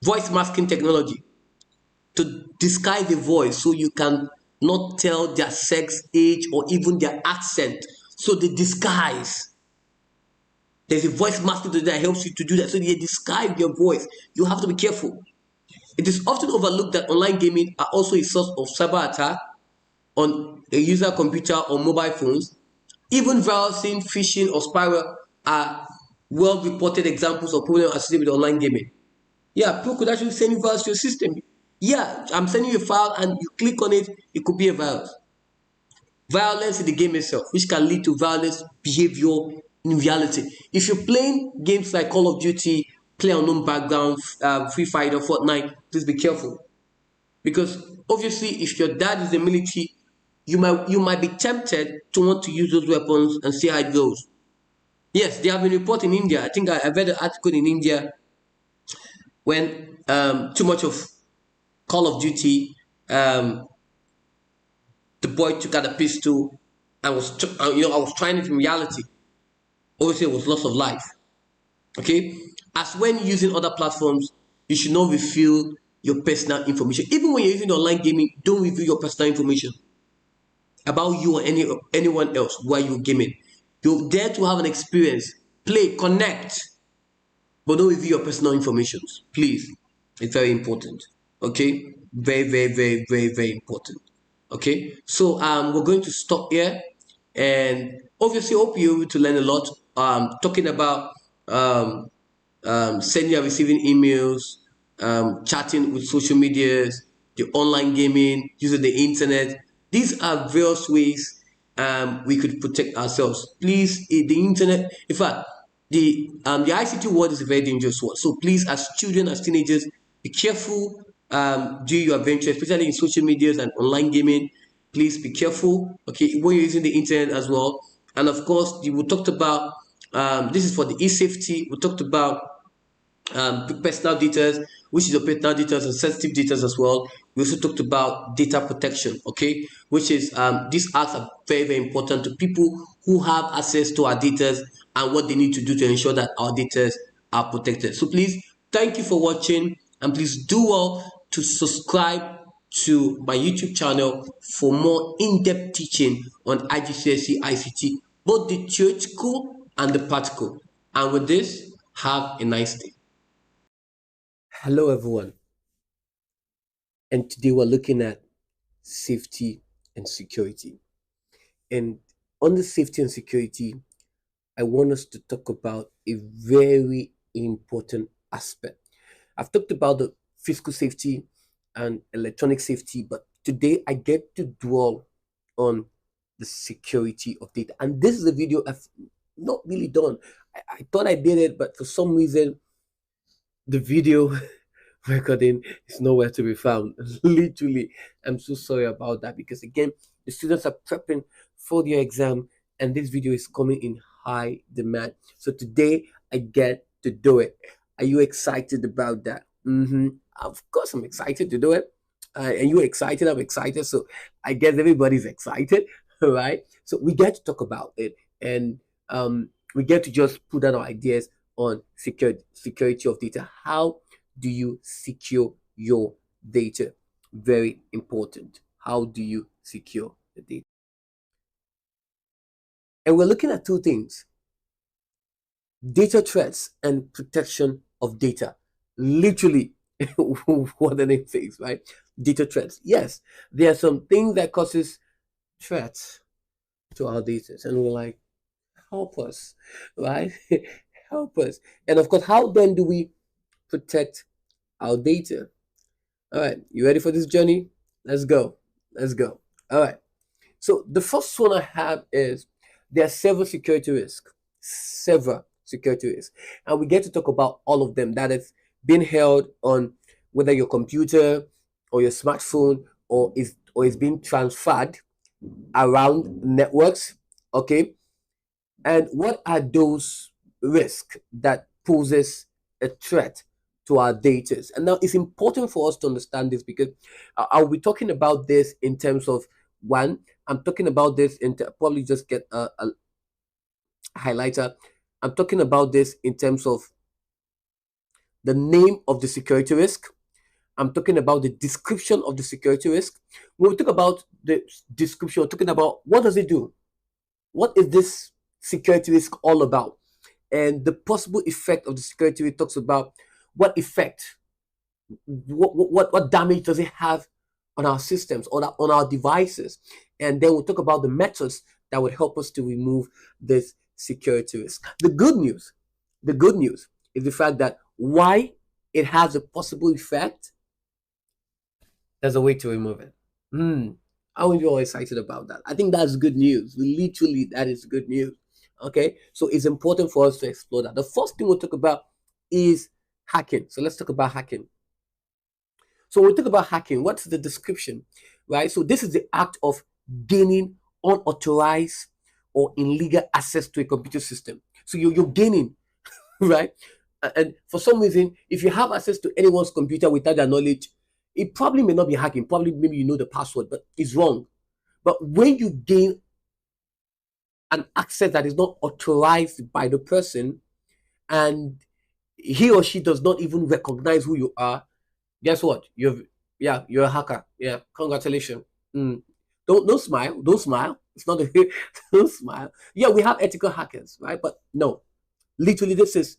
Voice masking technology to disguise the voice so you can not tell their sex, age, or even their accent. So they disguise. There's a voice masking that helps you to do that. So they disguise your voice. You have to be careful. It is often overlooked that online gaming are also a source of cyber attack on a user computer or mobile phones. Even browsing, phishing, or spyware are well-reported examples of problems associated with online gaming. Yeah, people could actually send you virus to your system. Yeah, I'm sending you a file and you click on it, it could be a virus. Violence in the game itself, which can lead to violence behavior in reality. If you're playing games like Call of Duty, Play Unknown Background, Free Fire, Fortnite, please be careful. Because obviously, if your dad is in the military, you might be tempted to want to use those weapons and see how it goes. Yes, there have been reports in India. I think I read an article in India when too much of Call of Duty, the boy took out a pistol and I was trying it in reality. Obviously, it was loss of life. Okay, as when using other platforms, you should not reveal your personal information. Even when you're using online gaming, don't reveal your personal information about you or anyone else while you're gaming. You're there to have an experience, play, connect, but don't reveal your personal information. Please, it's very important. Okay, very, very, very, very, very important. Okay, so we're going to stop here, and obviously, hope you're able to learn a lot. Talking about sending and receiving emails, chatting with social medias, the online gaming, using the internet. These are various ways we could protect ourselves. Please, the internet, in fact, the ICT world is a very dangerous one. So please, as children, as teenagers, be careful during your adventure, especially in social medias and online gaming. Please be careful, okay, when you're using the internet as well. And of course, we talked about this is for the e-safety. We talked about personal details, which is your personal details and sensitive details as well. We also talked about data protection, okay, which is these acts are very, very important to people who have access to our data and what they need to do to ensure that our data are protected. So please, thank you for watching, and please do well to subscribe to my YouTube channel for more in-depth teaching on IGCSE ICT, both the theoretical and the practical. And with this, have a nice day. Hello, everyone, and today we're looking at safety and security. And on the safety and security, I want us to talk about a very important aspect. I've talked about the physical safety and electronic safety, but today I get to dwell on the security of data. And this is a video I've not really done. I thought I did it, but for some reason, the video recording is nowhere to be found. Literally, I'm so sorry about that, because again, the students are prepping for their exam and this video is coming in high demand. So today I get to do it. Are you excited about that? Of course I'm excited to do it. And you're excited, I'm excited. So I guess everybody's excited, right? So we get to talk about it, and we get to just put down our ideas on security of data. How do you secure your data? very important. How do you secure the data? And we're looking at two things: data threats and protection of data. Literally, what the name says, right? Data threats. Yes, there are some things that causes threats to our data, and we're like, help us, right? Help us. And of course, how then do we protect our data? All right, you ready for this journey? Let's go. Let's go. All right. So the first one I have is there are several security risks, several security risks, and we get to talk about all of them that is being held on whether your computer or your smartphone or is being transferred around networks. Okay, and what are those risks that poses a threat to our data? And now it's important for us to understand this because I'll be talking about this in terms of one. I'm talking about this probably just get a highlighter. I'm talking about this in terms of the name of the security risk. I'm talking about the description of the security risk. When we talk about the description, we're talking about what does it do? What is this security risk all about? And the possible effect of the security risk talks about what effect, what damage does it have on our systems, on our devices, and then we'll talk about the methods that would help us to remove this security risk. The good news is the fact that why it has a possible effect, there's a way to remove it. Aren't you all excited about that? I think that's good news. Literally, that is good news. Okay, so it's important for us to explore that. The first thing we'll talk about is hacking. So let's talk about hacking. So when we talk about hacking, what's the description, right? So this is the act of gaining unauthorized or illegal access to a computer system. So you're gaining, right? And for some reason, if you have access to anyone's computer without their knowledge, it probably may not be hacking. Probably maybe you know the password, but it's wrong. But when you gain an access that is not authorized by the person and he or she does not even recognize who you are, guess what? You're a hacker. Yeah, congratulations. Mm. Don't smile. Don't smile. It's not a don't smile. Yeah, we have ethical hackers, right? But no, literally, this is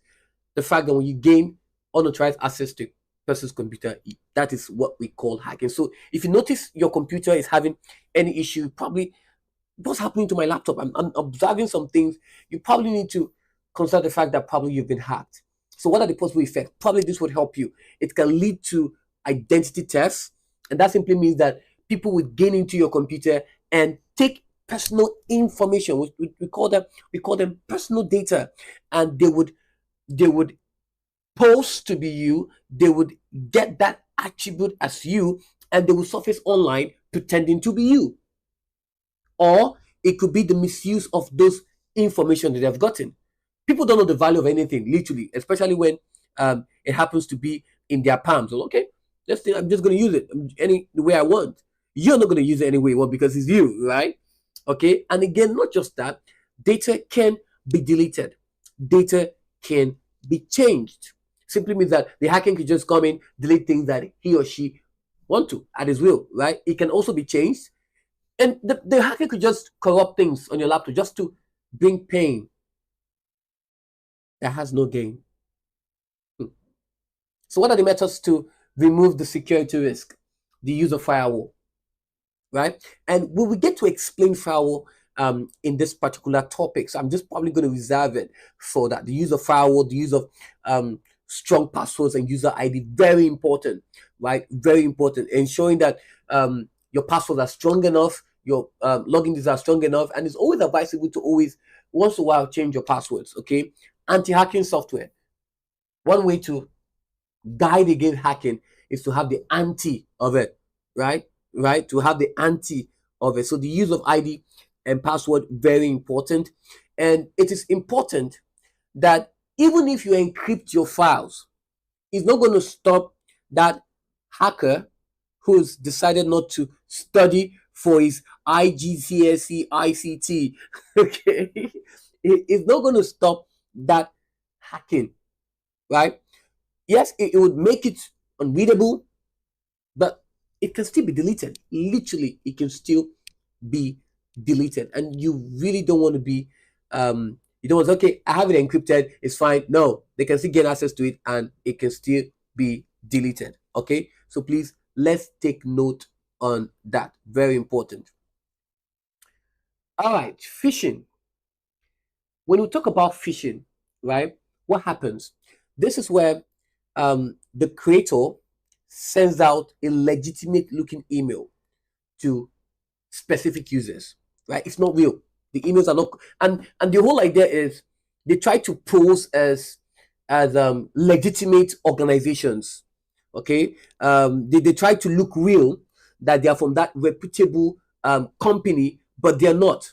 the fact that when you gain unauthorized access to person's computer, that is what we call hacking. So if you notice your computer is having any issue, probably what's happening to my laptop? I'm observing some things. You probably need to consider the fact that probably you've been hacked. So what are the possible effects? Probably this would help you. It can lead to identity theft, and that simply means that people would gain into your computer and take personal information. We call them personal data, and they would pose to be you. They would get that attribute as you, and they will surface online pretending to be you. Or it could be the misuse of those information that they've gotten. People don't know the value of anything, literally, especially when it happens to be in their palms. Well, okay, I'm just going to use it any the way I want. You're not going to use it any way you want because it's you, right? Okay, and again, not just that, data can be deleted, data can be changed. Simply means that the hacker can just come in, delete things that he or she want to at his will, right? It can also be changed, and the hacker could just corrupt things on your laptop just to bring pain that has no gain. So what are the methods to remove the security risk? The use of firewall, right? And we will get to explain firewall in this particular topic. So I'm just probably going to reserve it for that. The use of firewall, the use of strong passwords and user ID, very important, right? Very important. Ensuring that your passwords are strong enough, your logins are strong enough, and it's always advisable to always, once in a while, change your passwords, okay? Anti-hacking software. One way to guide against hacking is to have the anti of it, right? Right? To have the anti of it. So the use of ID and password, very important. And it is important that even if you encrypt your files, it's not going to stop that hacker who's decided not to study for his IGCSE, ICT. Okay, it's not going to stop that hacking, right? Yes, it would make it unreadable, but it can still be deleted. Literally, it can still be deleted, and you really don't want to be you don't want to, okay, I have it encrypted, it's fine. No, they can still get access to it and it can still be deleted. Okay, so please, let's take note on that. Very important. All right, phishing. When we talk about phishing, right, what happens? This is where the creator sends out a legitimate looking email to specific users, right? It's not real. The emails are not, and the whole idea is they try to pose as legitimate organizations. Okay, they try to look real, that they are from that reputable company, but they're not.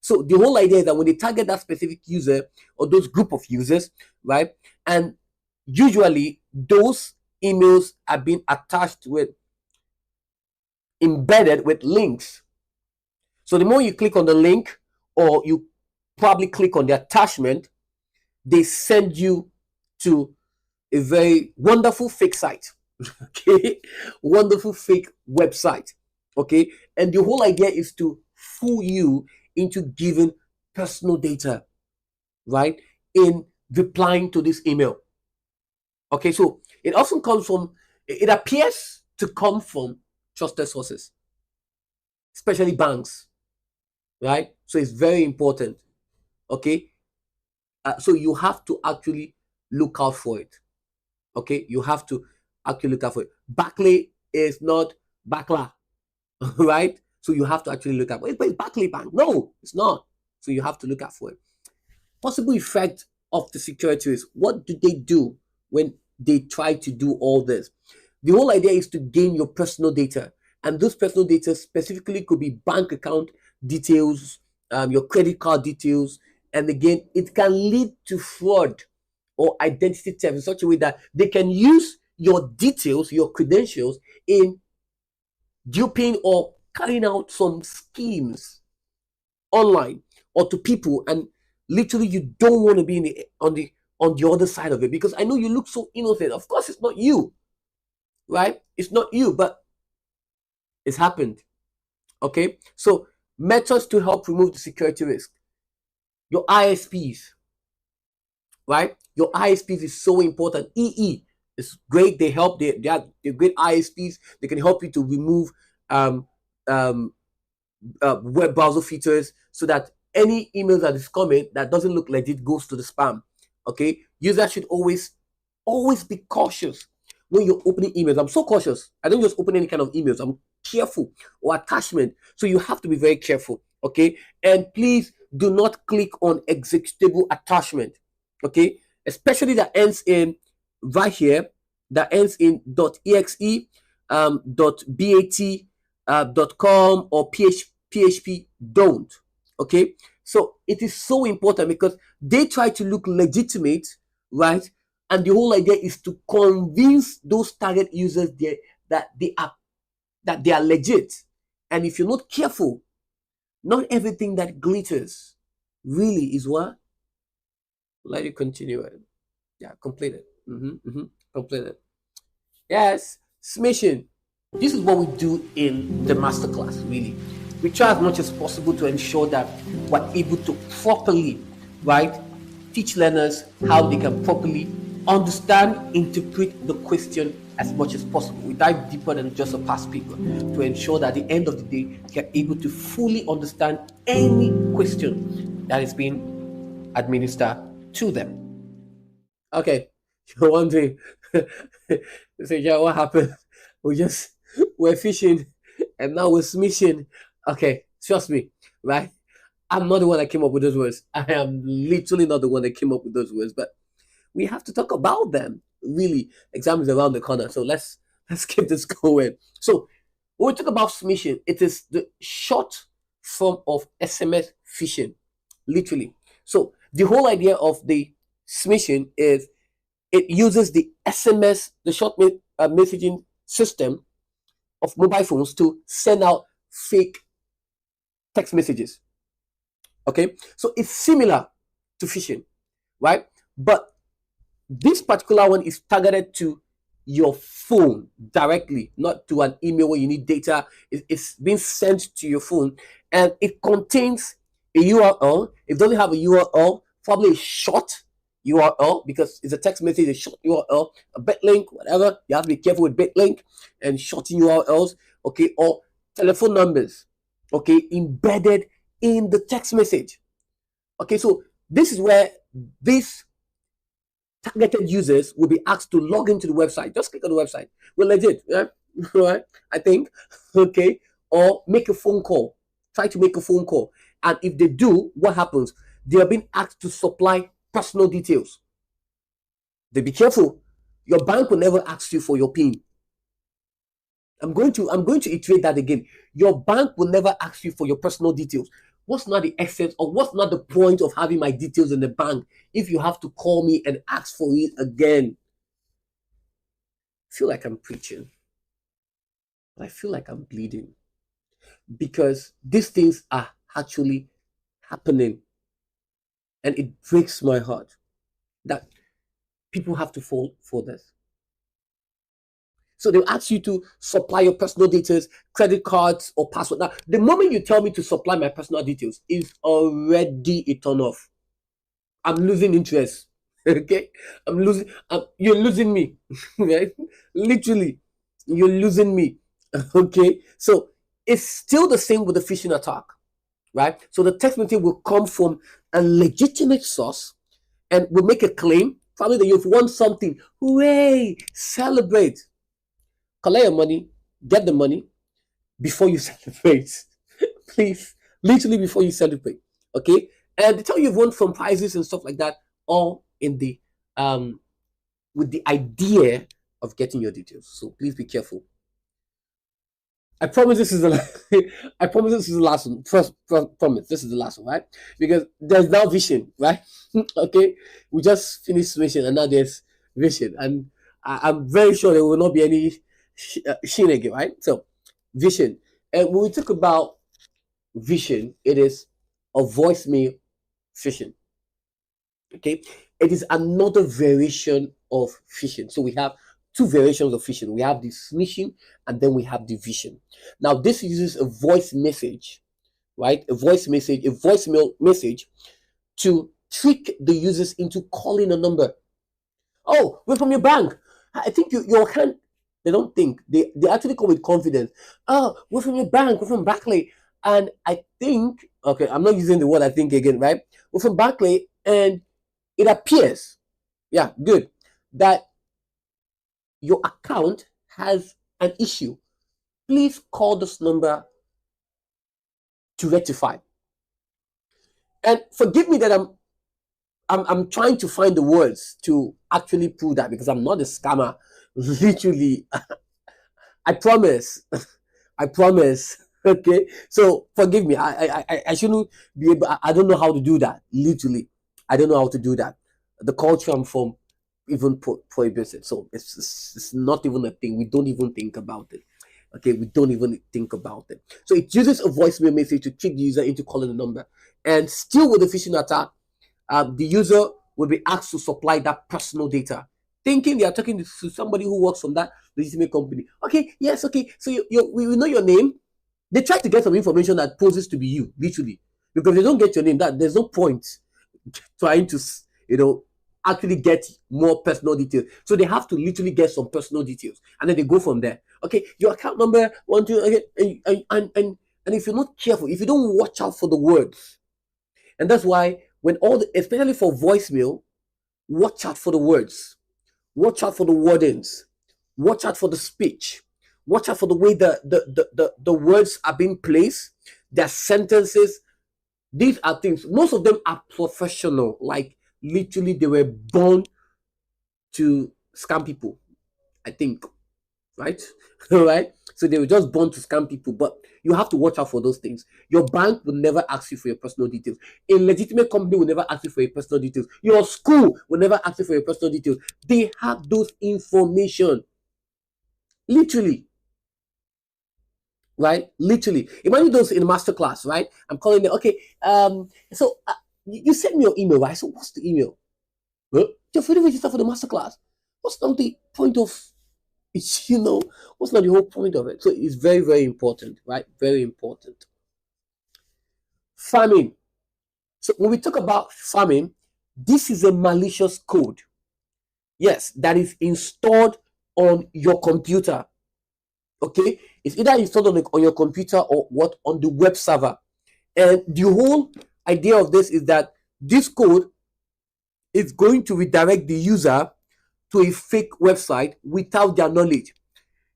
So the whole idea is that when they target that specific user or those group of users, right, and usually those emails are being attached with, embedded with links. So the more you click on the link, or you probably click on the attachment, they send you to a very wonderful fake site. Okay, wonderful fake website. Okay, and the whole idea is to fool you into giving personal data, right, in replying to this email. Okay, so it often comes from, it appears to come from trusted sources, especially banks, right? So it's very important. Okay, so you have to actually look out for it. Okay, you have to actually look out for it. Barclay is not Bakla, right? So you have to actually look at, but it's Barclay Bank. No, it's not. So you have to look out for it. Possible effect of the security is, what do they do when they try to do all this? The whole idea is to gain your personal data, and those personal data specifically could be bank account details, your credit card details, and again, it can lead to fraud or identity theft in such a way that they can use your details, your credentials, in duping or carrying out some schemes online or to people, and literally you don't want to be on the other side of it, because I know you look so innocent. Of course, it's not you, right? It's not you, but it's happened. Okay, so methods to help remove the security risk. Your ISPs, right? Your ISPs is so important. EE is great. They help. They're great ISPs. They can help you to remove um, um, web browser features, so that any email that is coming that doesn't look legit goes to the spam. Okay, users should always be cautious when you're opening emails. I'm so cautious. I don't just open any kind of emails. I'm careful, or attachment. So you have to be very careful. Okay, and please do not click on executable attachment. Okay, especially that ends in right here, that ends in .exe, .bat, .com, or PHP. Don't. Okay, so it is so important, because they try to look legitimate, right? And the whole idea is to convince those target users there that they are legit. And if you're not careful, not everything that glitters really is what. Let you continue it. Yeah, complete it. Complete it. Yes, smishing. This is what we do in the masterclass, really. We try as much as possible to ensure that we're able to properly, right, teach learners how they can properly understand, interpret the question as much as possible. We dive deeper than just a past paper to ensure that at the end of the day, they're able to fully understand any question that is being administered to them. Okay, you're wondering, say, yeah, what happened? We're fishing, and now we're smishing. Okay, trust me, right? I'm not the one that came up with those words. I am literally not the one that came up with those words, but we have to talk about them. Really, exam is around the corner, so let's keep this going. So when we talk about smishing, it is the short form of SMS phishing, literally. So the whole idea of the smishing is, it uses the SMS, the short messaging system of mobile phones, to send out fake text messages. Okay, so it's similar to phishing, right? But this particular one is targeted to your phone directly, not to an email where you need data. It's being sent to your phone, and it contains a URL. It doesn't have a URL, probably a short URL because it's a text message, a short URL, a bit link, whatever. You have to be careful with bit link and shorting URLs, okay, or telephone numbers, okay, embedded in the text message. Okay, so this is where these targeted users will be asked to log into the website. Just click on the website. We're legit, yeah? Right? I think, okay, or make a phone call. Try to make a phone call. And if they do, what happens? They are being asked to supply personal details. They be careful. Your bank will never ask you for your PIN. I'm going to iterate that again. Your bank will never ask you for your personal details. What's not the essence, or what's not the point of having my details in the bank if you have to call me and ask for it again? I feel like I'm preaching, but I feel like I'm bleeding because these things are actually happening, and it breaks my heart that people have to fall for this. So they'll ask you to supply your personal details, credit cards, or password. Now, the moment you tell me to supply my personal details, is already a turn off. I'm losing interest. Okay, you're losing me, right? Literally, you're losing me. Okay, so it's still the same with the phishing attack, right? So the text message will come from a legitimate source and will make a claim, probably that you've won something. Hooray! Celebrate. Collect your money, get the money before you celebrate. Please, literally before you celebrate. Okay? And they tell you you've won some prizes and stuff like that, all in the with the idea of getting your details. So please be careful. I promise this is the I promise this is the last one. Promise this is the last one, right? Because there's now vision, right? Okay, we just finished mission and now there's vision, and I'm very sure there will not be any shin again, right? So vision, and when we talk about vision, it is a voicemail phishing. Okay, it is another variation of phishing. So we have two variations of phishing. We have the smishing and then we have the vision. Now this uses a voice message, right? A voicemail message to trick the users into calling a number. Oh, we're from your bank. I think your account. They don't think. They actually come with confidence. Oh, we're from your bank. We're from Barclay. And I think, okay, I'm not using the word I think again, right? We're from Barclay, and it appears, yeah, good, that your account has an issue. Please call this number to rectify. And forgive me that I'm trying to find the words to actually prove that, because I'm not a scammer. Literally, I promise. I promise. Okay, so forgive me. I shouldn't be able. I don't know how to do that. Literally, I don't know how to do that. The culture I'm from even prohibits it. So it's not even a thing. We don't even think about it. Okay, we don't even think about it. So it uses a voicemail message to trick the user into calling the number. And still with the phishing attack, the user will be asked to supply that personal data, thinking they are talking to somebody who works from that legitimate company. Okay, yes, okay. So we know your name. They try to get some information that poses to be you, literally, because they don't get your name. That there's no point trying to, actually get more personal details. So they have to literally get some personal details, and then they go from there. Okay, your account number, 1, 2, okay, and if you're not careful, if you don't watch out for the words, and that's why when especially for voicemail, watch out for the words, watch out for the wordings, watch out for the speech, watch out for the way the words are being placed, their sentences. These are things, most of them are professional, like literally they were born to scam people, I think, right? Right? So they were just born to scam people, but you have to watch out for those things. Your bank will never ask you for your personal details. A legitimate company will never ask you for your personal details. Your school will never ask you for your personal details. They have those information. Literally. Right? Literally. Imagine those in master class, right? I'm calling them, okay, so you sent me your email, right? So what's the email? Huh? You're free to register for the master class. What's not the point of You know, what's not the whole point of it? So it's very, very important, right? Very important. Farming. So when we talk about farming, this is a malicious code. Yes, that is installed on your computer. Okay, it's either installed on your computer or what on the web server. And the whole idea of this is that this code is going to redirect the user to a fake website without their knowledge.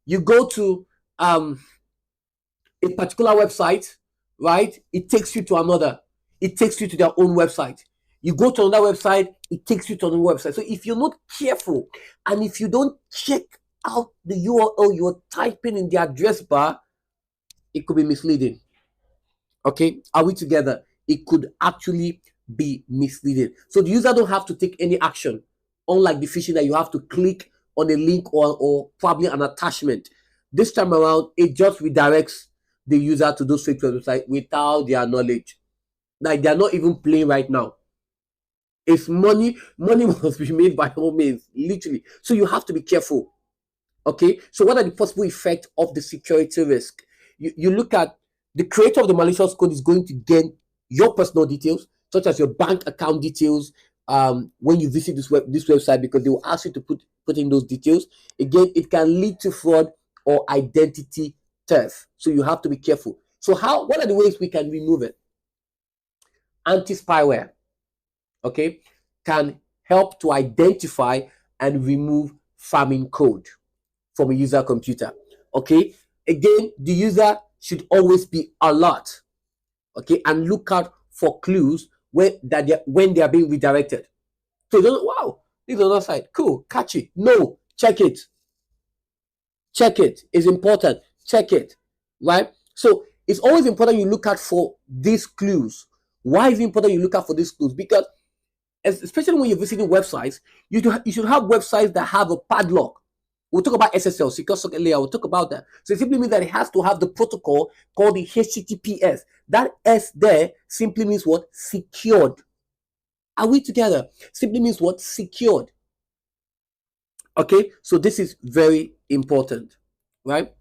You go to a particular website, right? It takes you to another. It takes you to their own website. You go to another website, it takes you to another website. So if you're not careful and if you don't check out the URL you're typing in the address bar, it could be misleading. Okay, are we together? It could actually be misleading. So the user don't have to take any action, unlike the phishing that you have to click on a link or probably an attachment. This time around, it just redirects the user to those fake websites without their knowledge. Like they're not even playing right now. It's money. Money must be made by all means, literally. So you have to be careful. Okay. So what are the possible effects of the security risk? You look at the creator of the malicious code is going to gain your personal details, such as your bank account details, when you visit this website, because they will ask you to put in those details. Again, it can lead to fraud or identity theft. So you have to be careful. So what are the ways we can remove it? Anti-spyware, okay, can help to identify and remove pharming code from a user computer. Okay, again, the user should always be alert, okay, and look out for clues when they are being redirected. So don't, wow, this is another site, cool, catchy. No, check it. Check it. It's important. Check it, right? So it's always important you look out for these clues. Why is it important you look out for these clues? Because especially when you're visiting websites, you should have websites that have a padlock. We'll talk about SSL, secure socket layer. We'll talk about that. So it simply means that it has to have the protocol called the HTTPS. That S there simply means what? Secured. Are we together? Simply means what? Secured. Okay, so this is very important, right?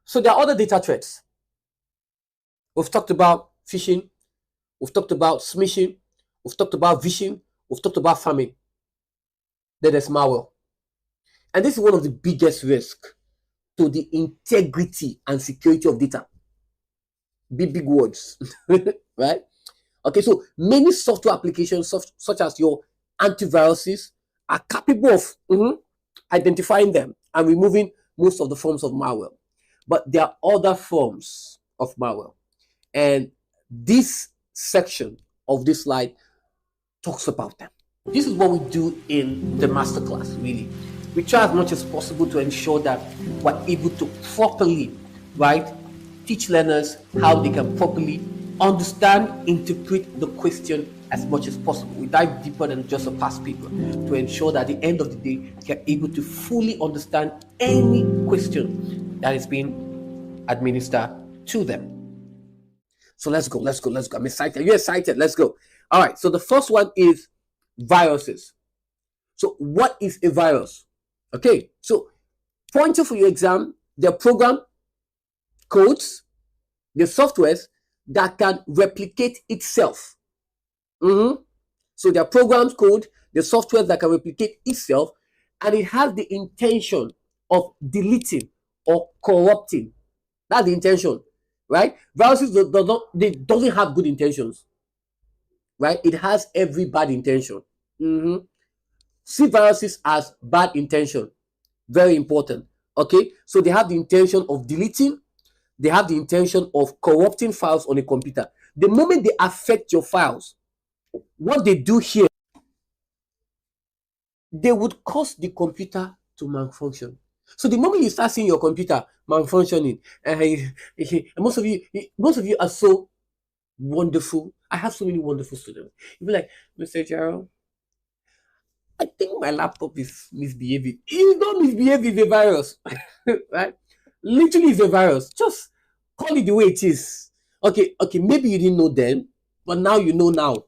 So there are other data threats. We've talked about phishing. We've talked about smishing. We've talked about vishing. We've talked about pharming. Then there's malware. And this is one of the biggest risks to the integrity and security of data. Big words, right? Okay, so many software applications, such as your antiviruses, are capable of identifying them and removing most of the forms of malware. But there are other forms of malware. And this section of this slide talks about them. This is what we do in the masterclass, really. We try as much as possible to ensure that we're able to properly, right, teach learners how they can properly understand, interpret the question as much as possible. We dive deeper than just a past paper to ensure that at the end of the day, they're able to fully understand any question that is being administered to them. So let's go. I'm excited. You're excited. Let's go. All right. So the first one is viruses. So what is a virus? Okay. So pointer for your exam, the program codes, the softwares that can replicate itself. So there are programs code, the software that can replicate itself, and it has the intention of deleting or corrupting. That's the intention, right? Viruses doesn't have good intentions, right? It has every bad intention. See viruses as bad intention. Very important. Okay, so they have the intention of deleting, they have the intention of corrupting files on a computer. The moment they affect your files, what they do here, they would cause the computer to malfunction. So the moment you start seeing your computer malfunctioning, most of you are so wonderful. I have so many wonderful students. You'll be like, Mr. Gerald, I think my laptop is misbehaving. It's not misbehaving, it's a virus. Right? Literally, it's a virus. Just call it the way it is. Okay, maybe you didn't know then, but now you know now.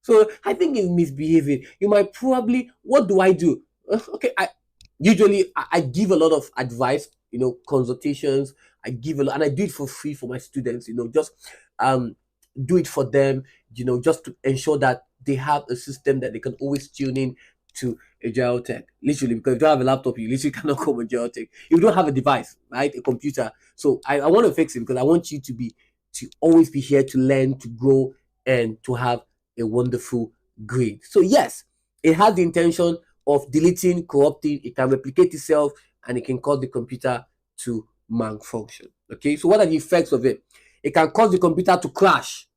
So I think it's misbehaving. You might probably, what do I do? Okay, Usually I give a lot of advice, consultations. I give a lot, and I do it for free for my students, just um do it for them, just to ensure that they have a system that they can always tune in to a Agile Tech. Literally, because if you don't have a laptop, you literally cannot come Agile Tech. If you don't have a device, right, a computer. So I want to fix it because I want you to always be here to learn, to grow, and to have a wonderful grade. So yes, it has the intention of deleting, corrupting. It can replicate itself, and it can cause the computer to malfunction. Okay, so what are the effects of it? It can cause the computer to crash.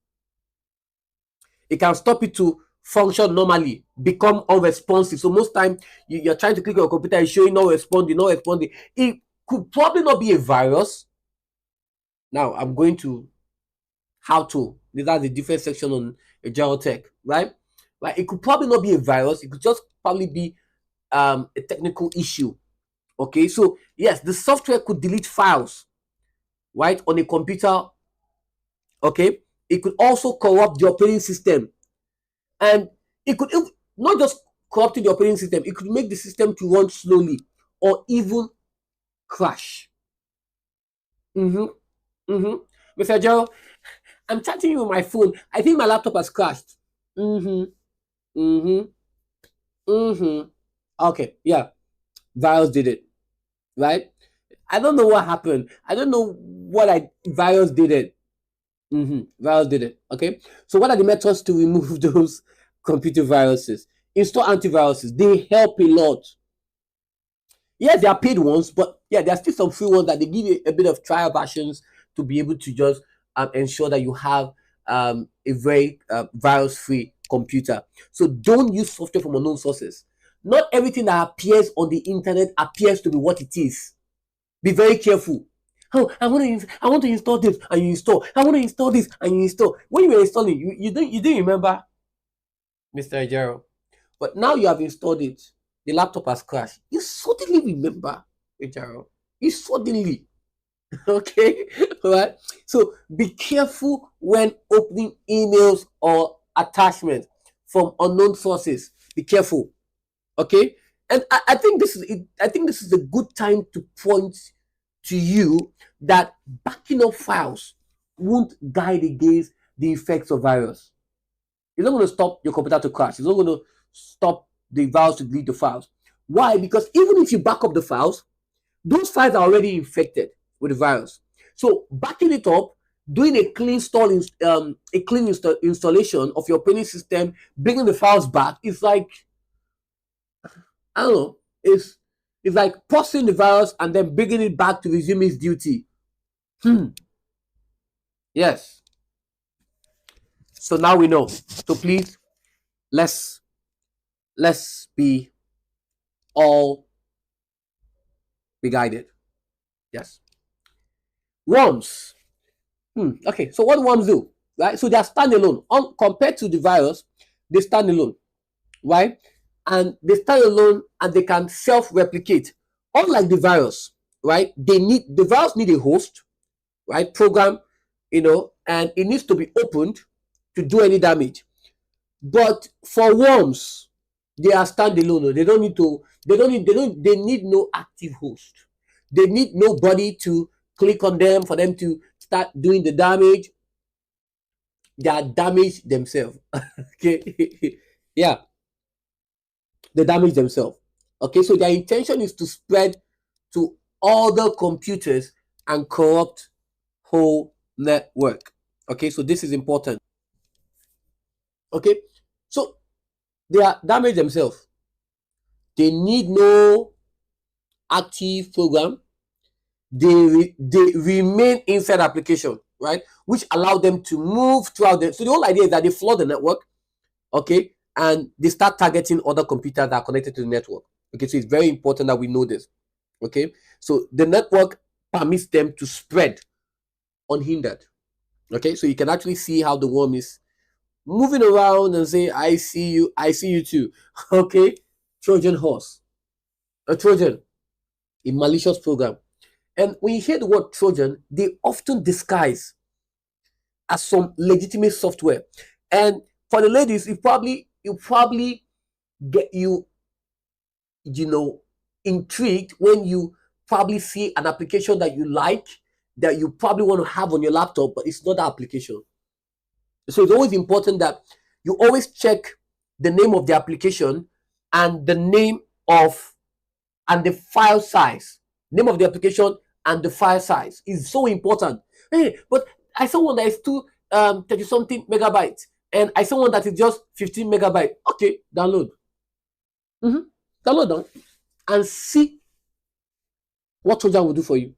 It can stop it to function normally, become unresponsive. So most time you're trying to click on your computer, it's showing not responding, not responding. It could probably not be a virus. Now I'm going to how to. These are the different section on Agile Tech, right? Right. It could probably not be a virus. It could just probably be a technical issue. Okay, so yes, the software could delete files, right, on a computer. Okay, it could also corrupt the operating system, and it could not just corrupting the operating system. It could make the system to run slowly or even crash. Mm-hmm. Mm-hmm. Mr. Joe, I'm chatting you on my phone. I think my laptop has crashed. Mm-hmm. Mm-hmm. Mm-hmm. Okay, yeah. Virus did it, right? I don't know what happened. I don't know what I virus did it. Virus did it. Okay. So what are the methods to remove those computer viruses? Install antiviruses. They help a lot. Yes, there are paid ones, but yeah, there are still some free ones that they give you a bit of trial versions to be able to just ensure that you have a very virus-free computer. So don't use software from unknown sources. Not everything that appears on the internet appears to be what it is. Be very careful. Oh, I want to install this, and you install. I want to install this, and you install. When you were installing, you didn't remember, Mr. Ajiro. But now you have installed it. The laptop has crashed. You suddenly remember, Ajiro. You suddenly, okay, all right. So be careful when opening emails or attachments from unknown sources. Be careful, okay. And I think this is it. I think this is a good time to point to you that backing up files won't guide against the effects of virus. It's not going to stop your computer to crash. It's not going to stop the virus to delete the files. Why? Because even if you back up the files, those files are already infected with the virus. So backing it up, doing a clean installation of your operating system, bringing the files back, it's like, I don't know, it's like pausing the virus and then bringing it back to resume its duty. Yes. So now we know. So please, let's be all be guided. Yes. Worms. Okay. So what worms do? Right. So they are standalone. Compared to the virus, they stand alone. Right. And they stand alone and they can self-replicate. Unlike the virus, right? The virus need a host, right? Program, and it needs to be opened to do any damage. But for worms, they are standalone. They don't need to. They don't need. They don't. They need no active host. They need nobody to click on them for them to start doing the damage. They are damaged themselves. Okay, yeah, they damage themselves. Okay, so their intention is to spread to other computers and corrupt whole network. Okay, so this is important. Okay, so they are damaged themselves. They need no active program. They remain inside application, right? Which allow them to move throughout them. So the whole idea is that they flood the network, okay, and they start targeting other computers that are connected to the network. Okay, so it's very important that we know this. Okay, so the network permits them to spread unhindered. Okay, so you can actually see how the worm is moving around and say, I see you too. Okay, Trojan horse, a Trojan, a malicious program. And when you hear the word Trojan, they often disguise as some legitimate software. And for the ladies, it probably get you, you know, intrigued when you probably see an application that you like, that you probably want to have on your laptop, but it's not that application. So it's always important that you always check the name of the application and the name of and the file size. Name of the application and the file size is so important. Hey, but I saw one that is 30 something megabytes, and I saw one that is just 15 megabytes. Okay, download. Download them and see what Trojan will do for you.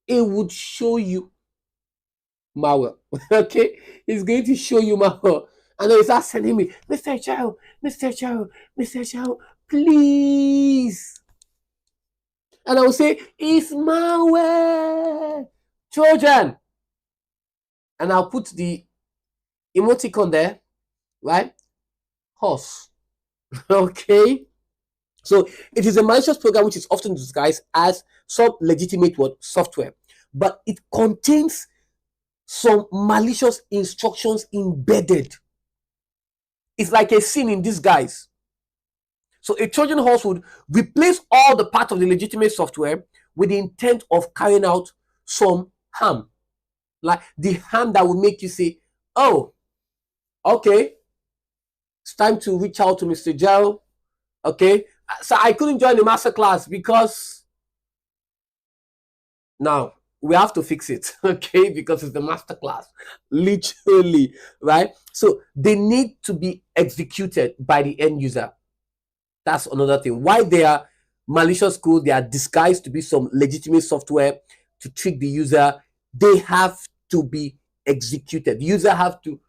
It would show you malware. Okay, it's going to show you malware. And then you start sending me, Mr. Chow, Mr. Chow, Mr. Chow, please. And I will say, it's malware, Trojan. And I'll put the emoticon there, right? Horse. Okay. So it is a malicious program which is often disguised as some legitimate software, but it contains some malicious instructions embedded. It's like a sin in disguise. So a Trojan horse would replace all the parts of the legitimate software with the intent of carrying out some harm. Like the harm that will make you say, oh, okay, it's time to reach out to Mr. Joe. Okay, so I couldn't join the master class because now we have to fix it. Okay, because it's the master class, literally, right? So they need to be executed by the end user. That's another thing. Why they are malicious code, they are disguised to be some legitimate software to trick the user. They have to be executed. The user have to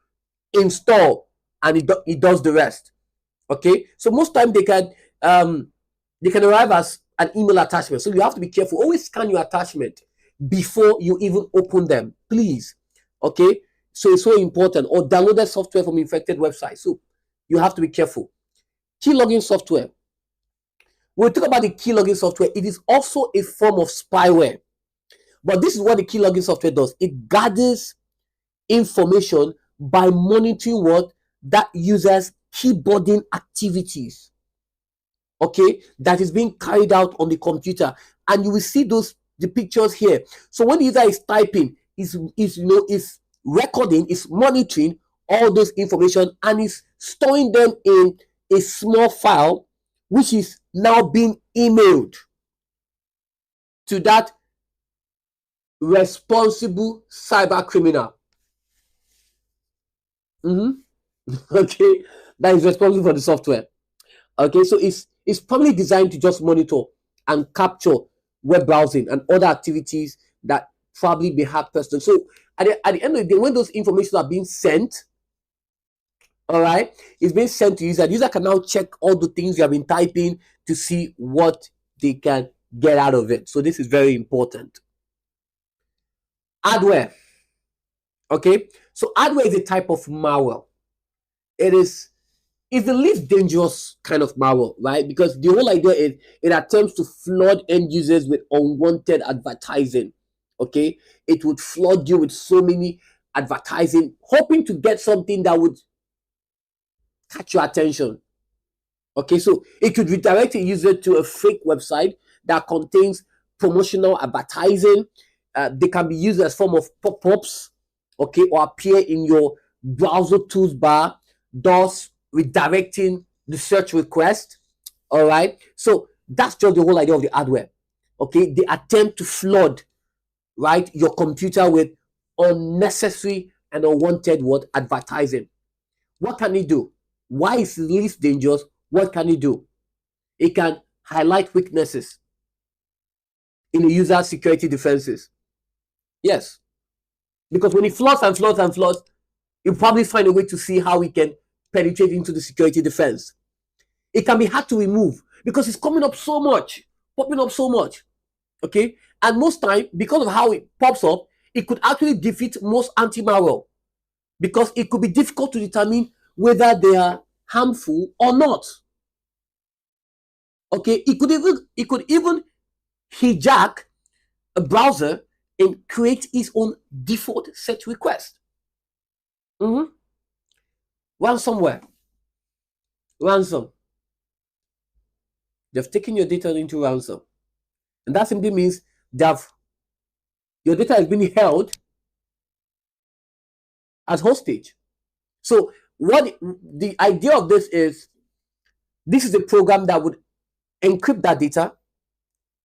install, and it does the rest. Okay, so most time they can arrive as an email attachment. So you have to be careful. Always scan your attachment before you even open them, please. Okay, so it's so important. Or downloaded software from infected websites. So you have to be careful. Keylogin software. When we talk about the keylogin software, it is also a form of spyware. But this is what the keylogin software does. It gathers information by monitoring what that user's keyboarding activities. Okay, that is being carried out on the computer, and you will see the pictures here. So when the user is typing, is recording, is monitoring all those information, and is storing them in a small file, which is now being emailed to that responsible cyber criminal. Okay, that is responsible for the software. Okay, so it's probably designed to just monitor and capture web browsing and other activities that probably may have personal. So at the end of the day, when those information are being sent, all right, it's being sent to user. The user can now check all the things you have been typing to see what they can get out of it. So this is very important. Adware. Okay, so adware is a type of malware. It's the least dangerous kind of malware, right? Because the whole idea is it attempts to flood end users with unwanted advertising. Okay, it would flood you with so many advertising, hoping to get something that would catch your attention. Okay, so it could redirect a user to a fake website that contains promotional advertising. They can be used as form of pop-ups, okay, or appear in your browser tools bar, thus redirecting the search request. All right, so that's just the whole idea of the adware. Okay, they attempt to flood, right, your computer with unnecessary and unwanted advertising. What can it do? Why is it least dangerous? What can it do? It can highlight weaknesses in the user's security defenses. Yes, because when it floods and floods and floods, you probably find a way to see how it can penetrate into the security defense. It can be hard to remove because it's coming up so much, popping up so much. Okay, and most time, because of how it pops up, it could actually defeat most anti-malware because it could be difficult to determine whether they are harmful or not. Okay, it could even hijack a browser and create its own default search request. Ransomware. Ransom. They've taken your data into ransom. And that simply means they've your data is being held as hostage. So what the idea of this is a program that would encrypt that data,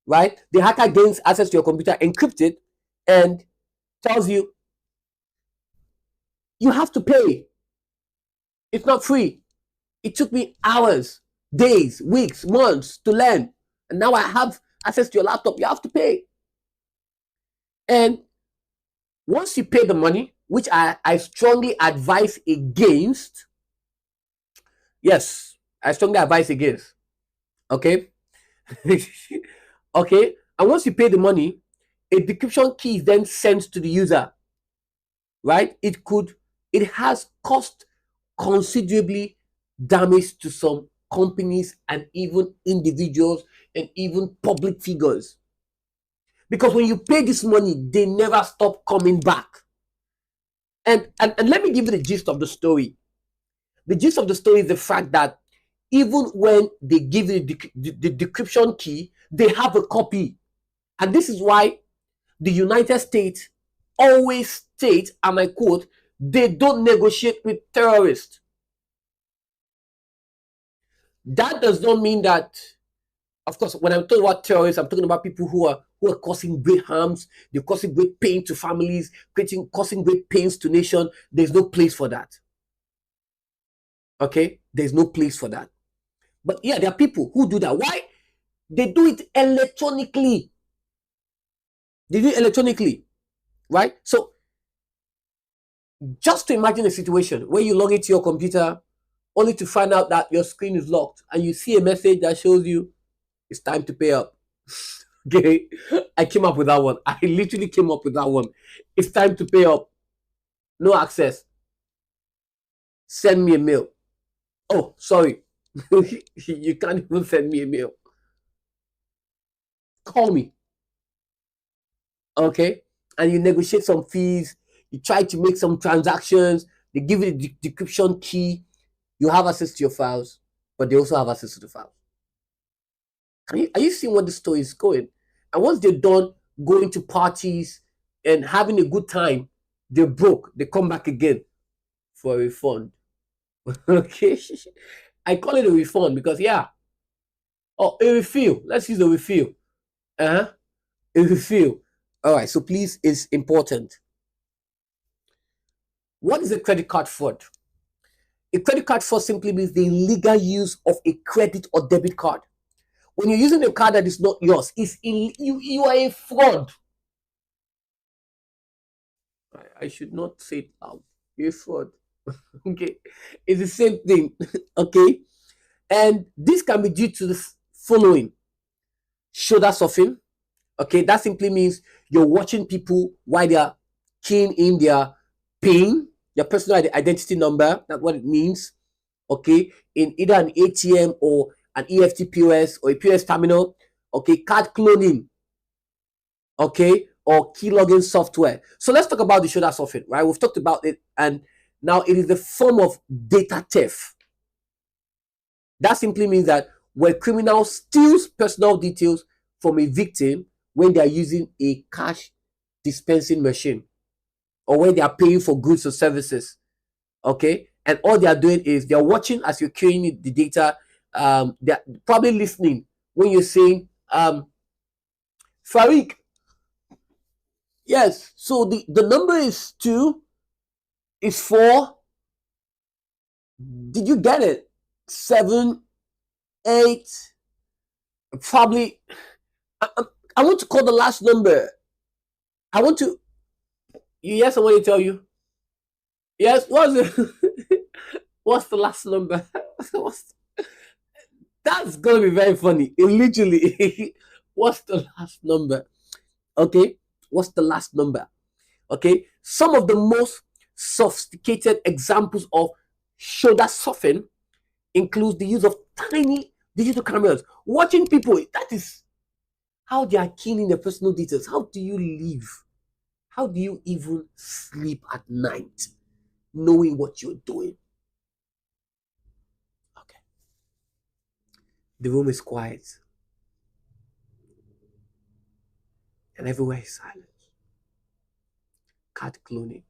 right? The hacker gains access to your computer, encrypt it, and tells you you have to pay. It's not free. It took me hours, days, weeks, months to learn. And now I have access to your laptop. You have to pay. And once you pay the money, which I strongly advise against, yes, I strongly advise against. Okay. Okay. And once you pay the money, a decryption key is then sent to the user, right? It has cost considerably damage to some companies and even individuals and even public figures. Because when you pay this money, they never stop coming back. And let me give you the gist of the story. The gist of the story is the fact that even when they give you the decryption key, they have a copy. And this is why the United States always state, and I quote, they don't negotiate with terrorists. That does not mean that, of course, when I'm talking about terrorists, I'm talking about people who are causing great harms, they're causing great pain to families, causing great pains to nation. There's no place for that. Okay? There's no place for that. But yeah, there are people who do that. Why? They do it electronically. They do it electronically, right? So just to imagine a situation where you log into your computer only to find out that your screen is locked and you see a message that shows you it's time to pay up. Okay, I came up with that one. I literally came up with that one. It's time to pay up. No access. Send me a mail. Oh, sorry. You can't even send me a mail. Call me. Okay, and you negotiate some fees. You try to make some transactions. They give you the decryption key. You have access to your files, but they also have access to the files. Are you seeing what the story is going? And once they're done going to parties and having a good time, they're broke. They come back again for a refund. Okay, I call it a refund because yeah. Oh, a refill. Let's use a refill. A refill. All right. So please, it's important. What is a credit card fraud? A credit card fraud simply means the illegal use of a credit or debit card. When you're using a card that is not yours, you are a fraud. I should not say it loud. You're a fraud. Okay, it's the same thing. Okay, and this can be due to the following: shoulder surfing. Okay, that simply means you're watching people while they are keying in their PIN, their personal identity number. That's what it means. Okay, in either an ATM or an EFT POS or a POS terminal. Okay, card cloning. Okay, or key logging software. So let's talk about the shoulder surfing, right? We've talked about it, and now it is a form of data theft. That simply means that when criminals steals personal details from a victim when they are using a cash dispensing machine or when they are paying for goods or services, okay, and all they are doing is they are watching as you're carrying the data. They're probably listening when you're saying, Farik, yes, so the number is 2, is 4. Did you get it? 7, 8, probably. I want to call the last number. I want to. You hear somebody tell you, yes, what's it? What's the last number? That's gonna be very funny. It literally, what's the last number? Okay, what's the last number? Okay, some of the most sophisticated examples of shoulder surfing includes the use of tiny digital cameras watching people. That is how they are killing their personal details. How do you live? How do you even sleep at night knowing what you're doing? Okay. The room is quiet and everywhere is silent. Cat cloning.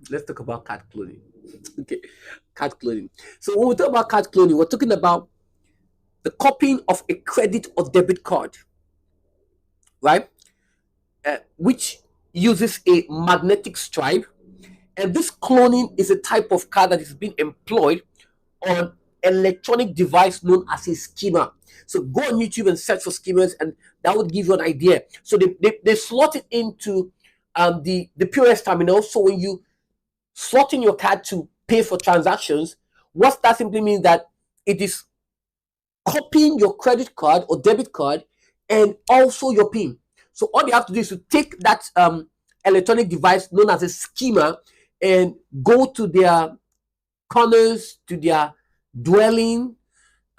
Let's talk about cat cloning. Okay, cat cloning. So when we talk about cat cloning, we're talking about the copying of a credit or debit card, right? Which uses a magnetic stripe. And this cloning is a type of card that is being employed on electronic device known as a skimmer. So go on YouTube and search for skimmers, and that would give you an idea. So they slot it into the POS terminal. So when you slot in your card to pay for transactions, what that simply means that it is copying your credit card or debit card and also your PIN. So all you have to do is to take that electronic device known as a skimmer and go to their corners, to their dwelling,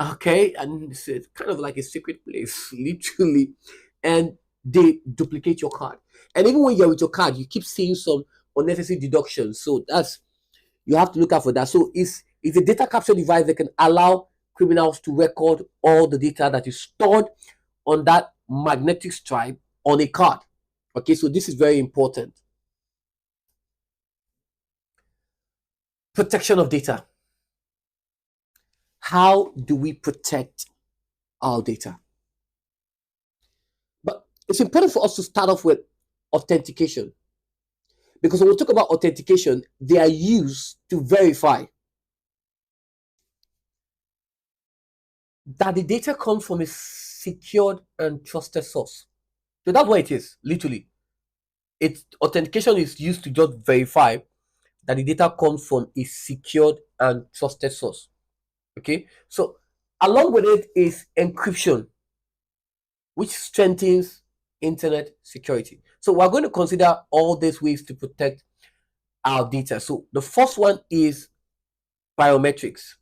okay, and it's kind of like a secret place, literally, and they duplicate your card. And even when you're with your card, you keep seeing some unnecessary deductions. So that's, you have to look out for that. So it's a data capture device that can allow criminals to record all the data that is stored on that magnetic stripe on a card. Okay, so this is very important. Protection of data. How do we protect our data? But it's important for us to start off with authentication, because when we talk about authentication, they are used to verify that the data comes from a secured and trusted source. So that's what it is, literally. It's authentication is used to just verify that the data comes from a secured and trusted source. Okay, so along with it is encryption, which strengthens internet security. So we're going to consider all these ways to protect our data. So the first one is biometrics.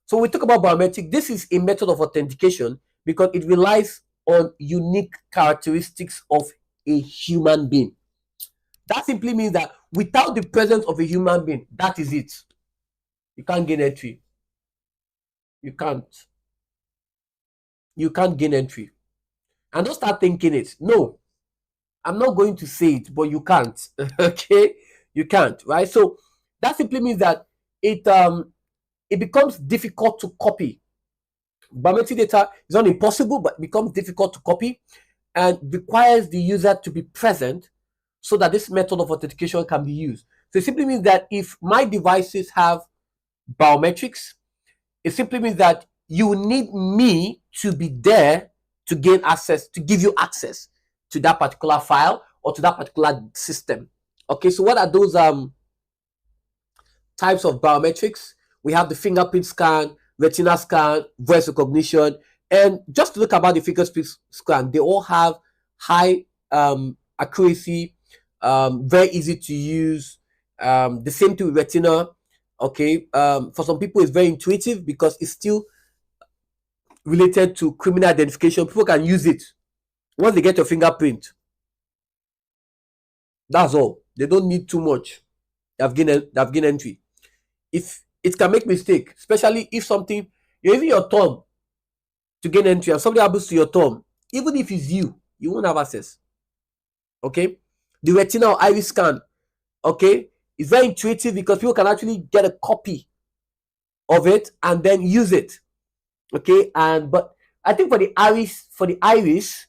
So we talk about biometric. This is a method of authentication because it relies on unique characteristics of a human being. That simply means that without the presence of a human being, that is it. You can't gain entry. You can't. You can't gain entry. And don't start thinking it. No, I'm not going to say it, but you can't. Okay, you can't, right? So that simply means that it becomes difficult to copy. Biometric data is not impossible, but becomes difficult to copy and requires the user to be present so that this method of authentication can be used. So it simply means that if my devices have biometrics, it simply means that you need me to be there to gain access, to give you access to that particular file or to that particular system. Okay, so what are those types of biometrics? We have the fingerprint scan, retina scan, voice recognition, and just to look about the fingerprint scan, they all have high accuracy, very easy to use. The same thing with retina. Okay, for some people it's very intuitive because it's still related to criminal identification. People can use it once they get your fingerprint. That's all. They don't need too much. They've gained entry. If it can make mistake, especially if something, you're using your thumb to gain entry and something happens to your thumb, even if it's you won't have access. Okay, the retina or iris scan, okay, it's very intuitive because people can actually get a copy of it and then use it. Okay, and but I think for the iris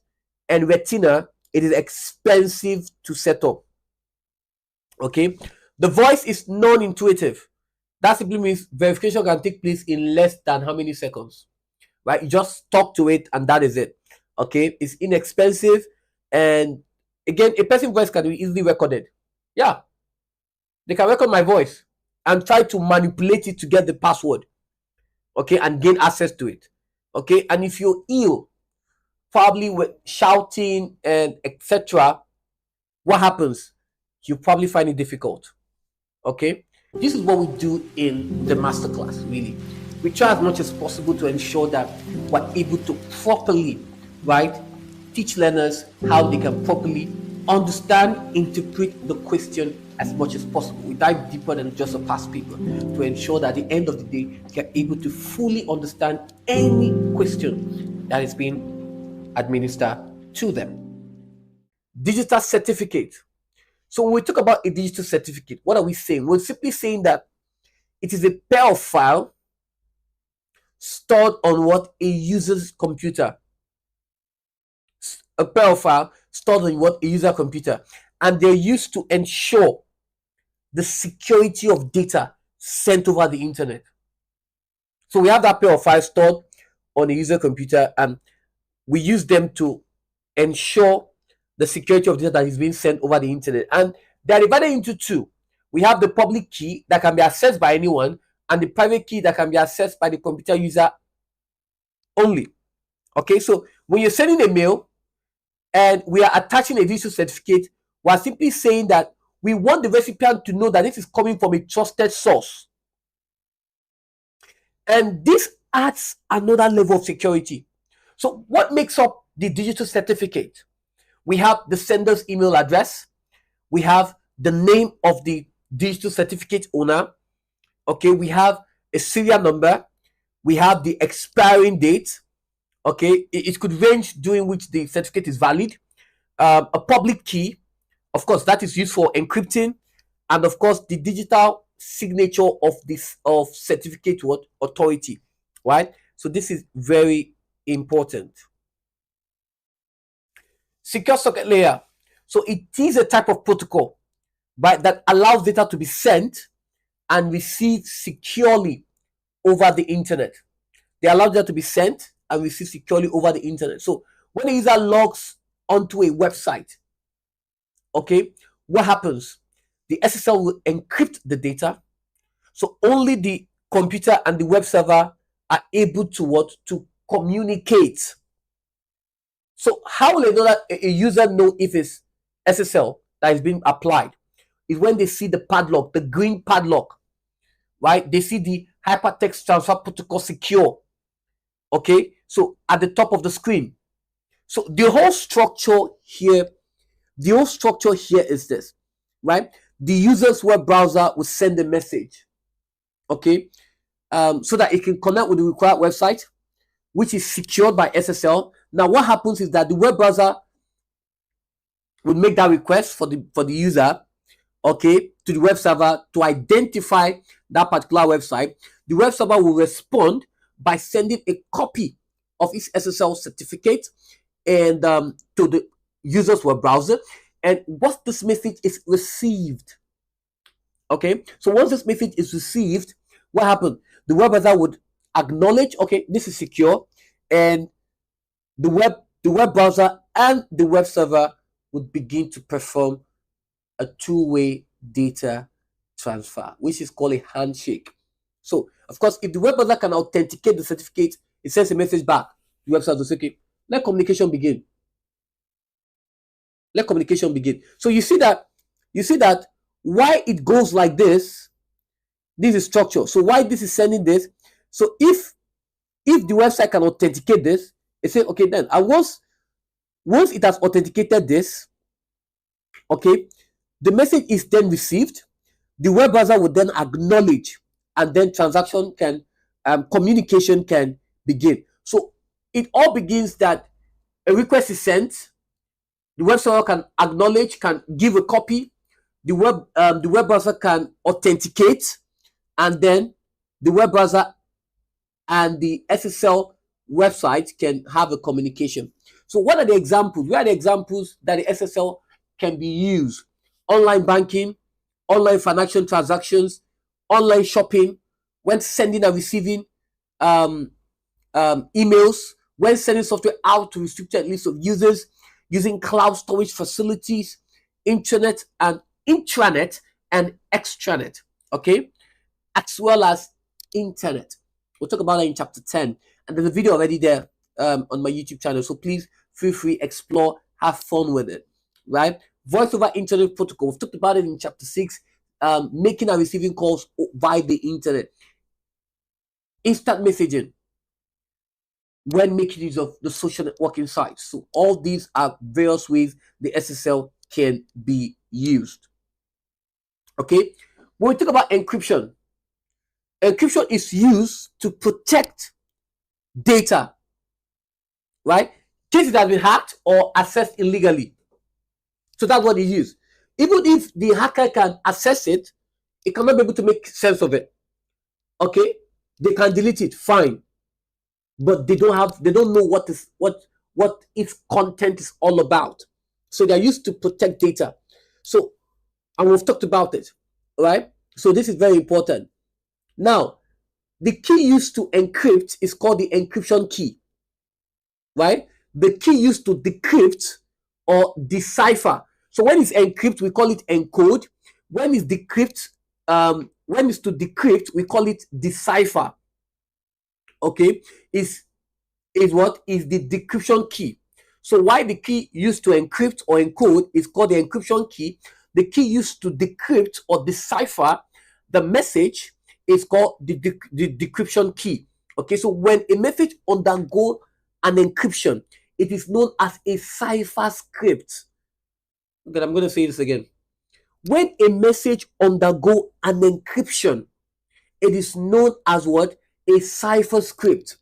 and retina, it is expensive to set up. Okay, the voice is non-intuitive. That simply means verification can take place in less than how many seconds, right? You just talk to it and that is it. Okay, it's inexpensive, and again, a person's voice can be easily recorded. Yeah, they can record my voice and try to manipulate it to get the password, okay, and gain access to it. Okay, and if you're ill, probably with shouting and etc., what happens? You probably find it difficult. Okay, this is what we do in the masterclass. Really, we try as much as possible to ensure that we're able to properly, right, teach learners how they can properly understand, interpret the question as much as possible. We dive deeper than just a past paper to ensure that at the end of the day, you're able to fully understand any question that is being administered to them. Digital certificate. So when we talk about a digital certificate, what are we saying? We're simply saying that it is a pair of files stored on what a user's computer. A pair of files stored on what a user computer, and they're used to ensure the security of data sent over the internet. So we have that pair of files stored on a user computer, and we use them to ensure the security of data that is being sent over the internet. And they're divided into two. We have the public key that can be accessed by anyone, and the private key that can be accessed by the computer user only. Okay, so when you're sending a mail and we are attaching a digital certificate, we are simply saying that we want the recipient to know that this is coming from a trusted source. And this adds another level of security. So what makes up the digital certificate? We have the sender's email address. We have the name of the digital certificate owner. Okay, we have a serial number. We have the expiring date. Okay, it could range during which the certificate is valid. A public key, of course, that is used for encrypting, and of course the digital signature of this of certificate authority, right? So this is very important. Secure socket layer. So it is a type of protocol, right, that allows data to be sent and received securely over the internet. They allow data to be sent and received securely over the internet. So when a user logs onto a website, okay, what happens? The SSL will encrypt the data, so only the computer and the web server are able to communicate. So how will a user know if it's SSL that is being applied? Is when they see the padlock, the green padlock, right? They see the hypertext transfer protocol secure. Okay, so at the top of the screen. So the whole structure here is this, right? The user's web browser will send a message, okay, so that it can connect with the required website, which is secured by SSL. Now, what happens is that the web browser will make that request for the user, okay, to the web server to identify that particular website. The web server will respond by sending a copy of its SSL certificate and to the user's web browser. And once this message is received, okay, so once this message is received, what happened? The web browser would acknowledge, okay, this is secure, and the web browser and the web server would begin to perform a two-way data transfer, which is called a handshake. So, of course, if the web browser can authenticate the certificate, it sends a message back. The web server will say, okay, let communication begin. Let communication begin. So you see that why it goes like this. This is structure. So why this is sending this. So if the website can authenticate this, it says, okay, then and once it has authenticated this, okay, the message is then received. The web browser will then acknowledge, and then transaction can communication can begin. So it all begins that a request is sent. The web server can acknowledge, can give a copy. The web browser can authenticate, and then the web browser and the SSL website can have a communication. So what are the examples? Where are the examples that the SSL can be used? Online banking, online financial transactions, online shopping, when sending and receiving emails, when sending software out to restricted lists of users, using cloud storage facilities, intranet and extranet, okay, as well as internet. We'll talk about that in chapter 10, and there's a video already there on my YouTube channel, so please feel free, explore, have fun with it, right? Voice over internet protocol, we've talked about it in chapter 6, making and receiving calls via the internet. Instant messaging, when making use of the social networking sites. So all these are various ways the SSL can be used. Okay, when we talk about encryption, encryption is used to protect data, right? Cases that have been hacked or accessed illegally. So that's what it is. Even if the hacker can access it, it cannot be able to make sense of it. Okay, they can delete it, fine, but they don't know what its content is all about. So they're used to protect data. So, and we've talked about it, right? So this is very important. Now, the key used to encrypt is called the encryption key, right? The key used to decrypt or decipher. So when it's encrypt, we call it encode. When it's decrypt, when it's to decrypt, we call it decipher. Okay, is what is the decryption key. So why the key used to encrypt or encode is called the encryption key. The key used to decrypt or decipher the message is called the decryption key. Okay, so when a message undergo an encryption, it is known as a cipher script. Okay, I'm going to say this again. When a message undergo an encryption, it is known as what? A cipher script.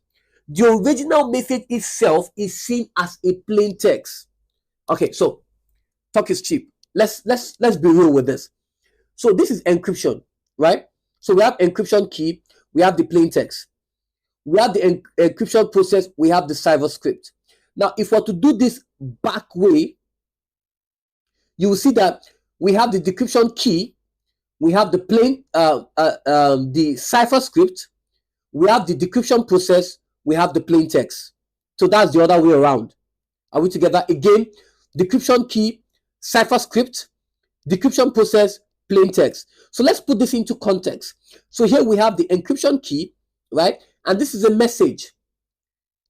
The original message itself is seen as a plain text. Okay, so talk is cheap. Let's be real with this. So this is encryption, right? So we have encryption key, we have the plain text. We have the encryption process, we have the cipher script. Now, if we're to do this back way, you will see that we have the decryption key, we have the plain, the cipher script, we have the decryption process, we have the plain text. So that's the other way around. Are we together? Again, decryption key, cipher script, decryption process, plain text. So let's put this into context. So here we have the encryption key, right? And this is a message.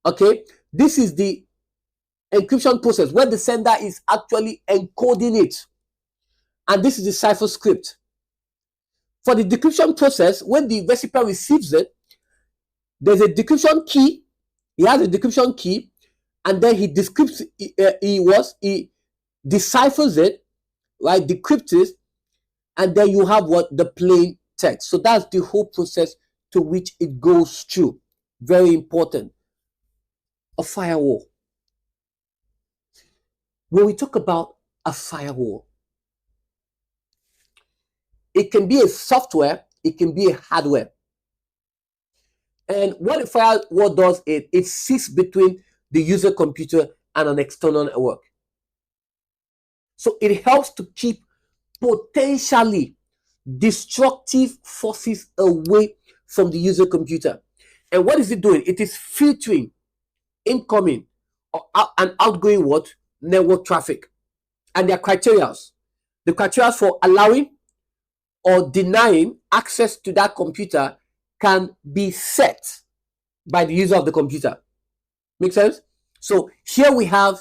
Okay, this is the encryption process where the sender is actually encoding it. And this is the cipher script. For the decryption process, when the recipient receives it, there's a decryption key. He has a decryption key, and then he decrypts. He deciphers it, right? Decrypts it, and then you have what? The plain text. So that's the whole process to which it goes through. Very important. A firewall. When we talk about a firewall, it can be a software, it can be a hardware. And what a firewall does is it sits between the user computer and an external network. So it helps to keep potentially destructive forces away from the user computer. And what is it doing? It is filtering incoming and outgoing what? Network traffic. And their criteria. The criteria for allowing or denying access to that computer can be set by the user of the computer. Make sense? So here we have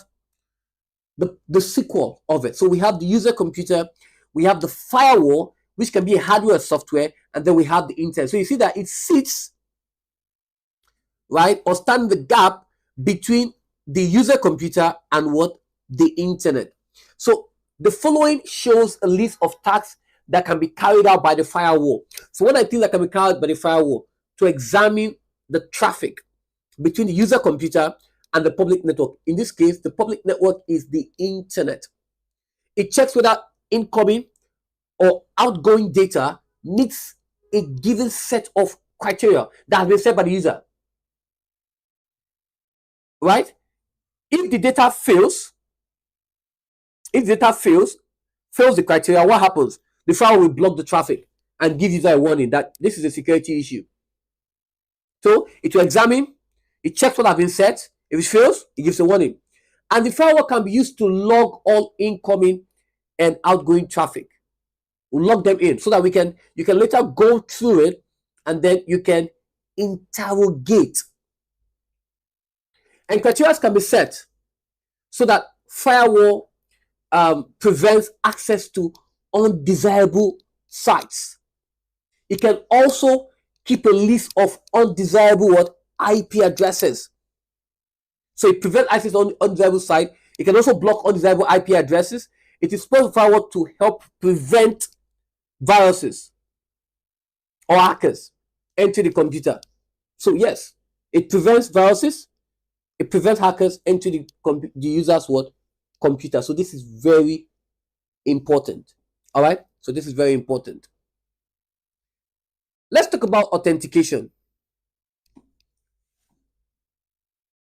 the sequel of it. So we have the user computer, we have the firewall, which can be a hardware or software, and then we have the internet. So you see that it sits, right, or stand the gap between the user computer and what? The internet. So the following shows a list of tasks that can be carried out by the firewall. So what I think that can be carried out by the firewall, to examine the traffic between the user computer and the public network. In this case, the public network is the internet. It checks whether incoming or outgoing data meets a given set of criteria that has been set by the user. Right? If the data fails the criteria, what happens? The firewall will block the traffic and give user a warning that this is a security issue. So it will examine, it checks what has been set. If it fails, it gives a warning. And the firewall can be used to log all incoming and outgoing traffic. We'll log them in so that you can later go through it and then you can interrogate. And criteria can be set so that firewall prevents access to undesirable sites. It can also keep a list of undesirable IP addresses. So it prevents access on undesirable site. It can also block undesirable IP addresses. It is supposed firewall to help prevent viruses or hackers enter the computer. So yes, it prevents viruses, it prevents hackers enter the user's what? Computer. So this is very important. All right. So this is very important. Let's talk about authentication.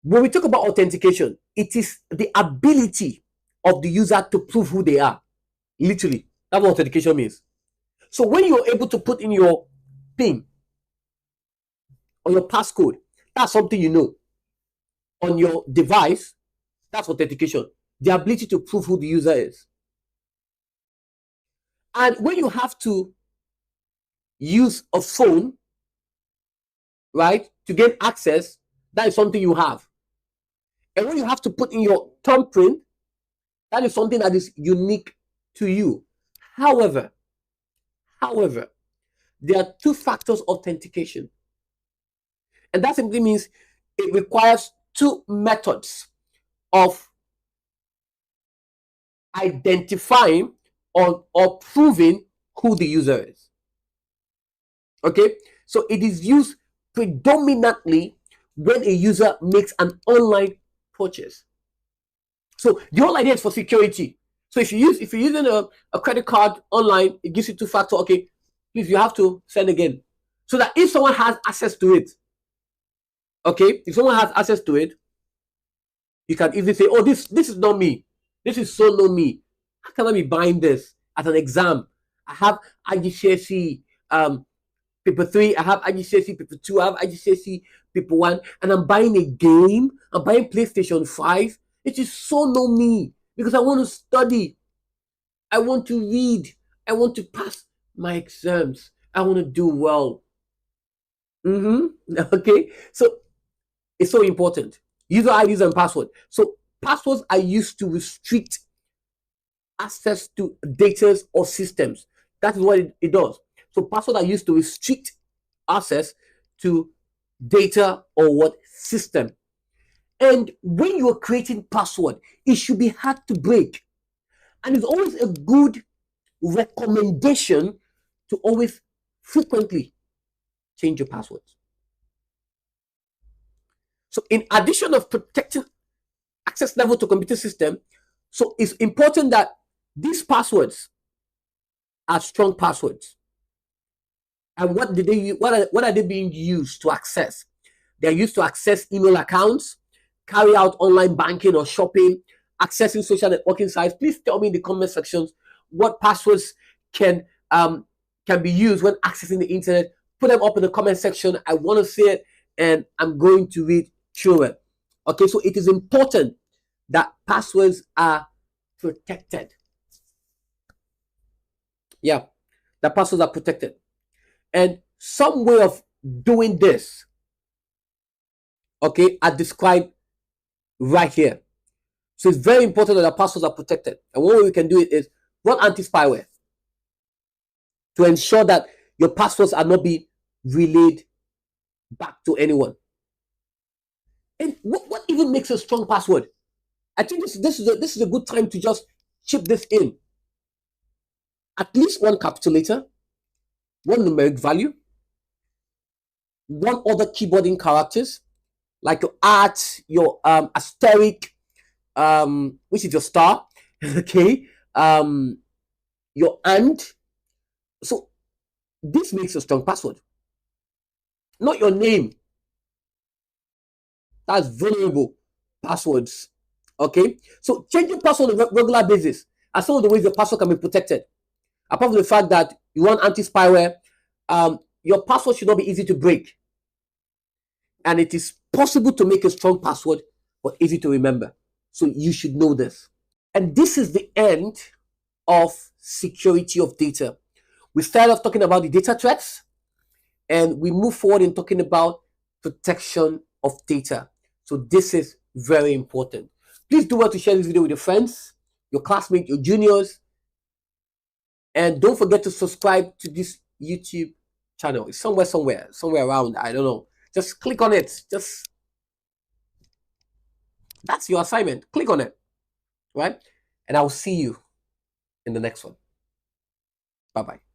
When we talk about authentication, it is the ability of the user to prove who they are. Literally, that's what authentication means. So when you're able to put in your PIN or your passcode, that's something you know. On your device, that's authentication. The ability to prove who the user is. And when you have to use a phone, right, to get access, that is something you have. And when you have to put in your thumbprint, that is something that is unique to you. However, there are two factors authentication. And that simply means it requires two methods of identifying or proving who the user is. Okay, so it is used predominantly when a user makes an online purchase. So the whole idea is for security. So if you're using a credit card online, it gives you two-factor. Okay, please, you have to send again, so that if someone has access to it, okay, if someone has access to it, you can easily say, oh, this is not me. This is so not me. How can I be buying this as an exam? I have IGCSE paper 3, I have IGCSE paper 2, I have IGCSE paper 1, and I'm buying a game. I'm buying PlayStation 5. It is so not me, because I want to study. I want to read. I want to pass my exams. I want to do well. Okay, so it's so important. User IDs and password. So passwords are used to restrict access to data or systems. That is what it does. So passwords are used to restrict access to data or what system. And when you are creating password, it should be hard to break. And it's always a good recommendation to always frequently change your passwords. So in addition of protecting access level to computer system, so it's important that these passwords are strong passwords. And what are they being used to access? They're used to access email accounts, carry out online banking or shopping, accessing social networking sites. Please tell me in the comment sections what passwords can be used when accessing the internet. Put them up in the comment section. I want to see it, and I'm going to read through it. Okay, so it is important that passwords are protected. Yeah, the passwords are protected. And some way of doing this, okay, are described right here. So it's very important that the passwords are protected. And one way we can do it is run anti-spyware to ensure that your passwords are not being relayed back to anyone. And what even makes a strong password? I think this is a good time to just chip this in. At least one capital letter, one numeric value, one other keyboarding characters, like your at, your asterisk, which is your star, okay, your and. So this makes a strong password. Not your name. That's vulnerable passwords. Okay, so change your password on a regular basis are some of the ways your password can be protected. Apart from the fact that you want anti-spyware, your password should not be easy to break. And it is possible to make a strong password, but easy to remember. So you should know this. And this is the end of security of data. We started off talking about the data threats, and we move forward in talking about protection of data. So this is very important. Please do well to share this video with your friends, your classmates, your juniors, and don't forget to subscribe to this YouTube channel. It's somewhere around. I don't know. Just click on it. That's your assignment. Click on it, right? And I'll see you in the next one. Bye bye.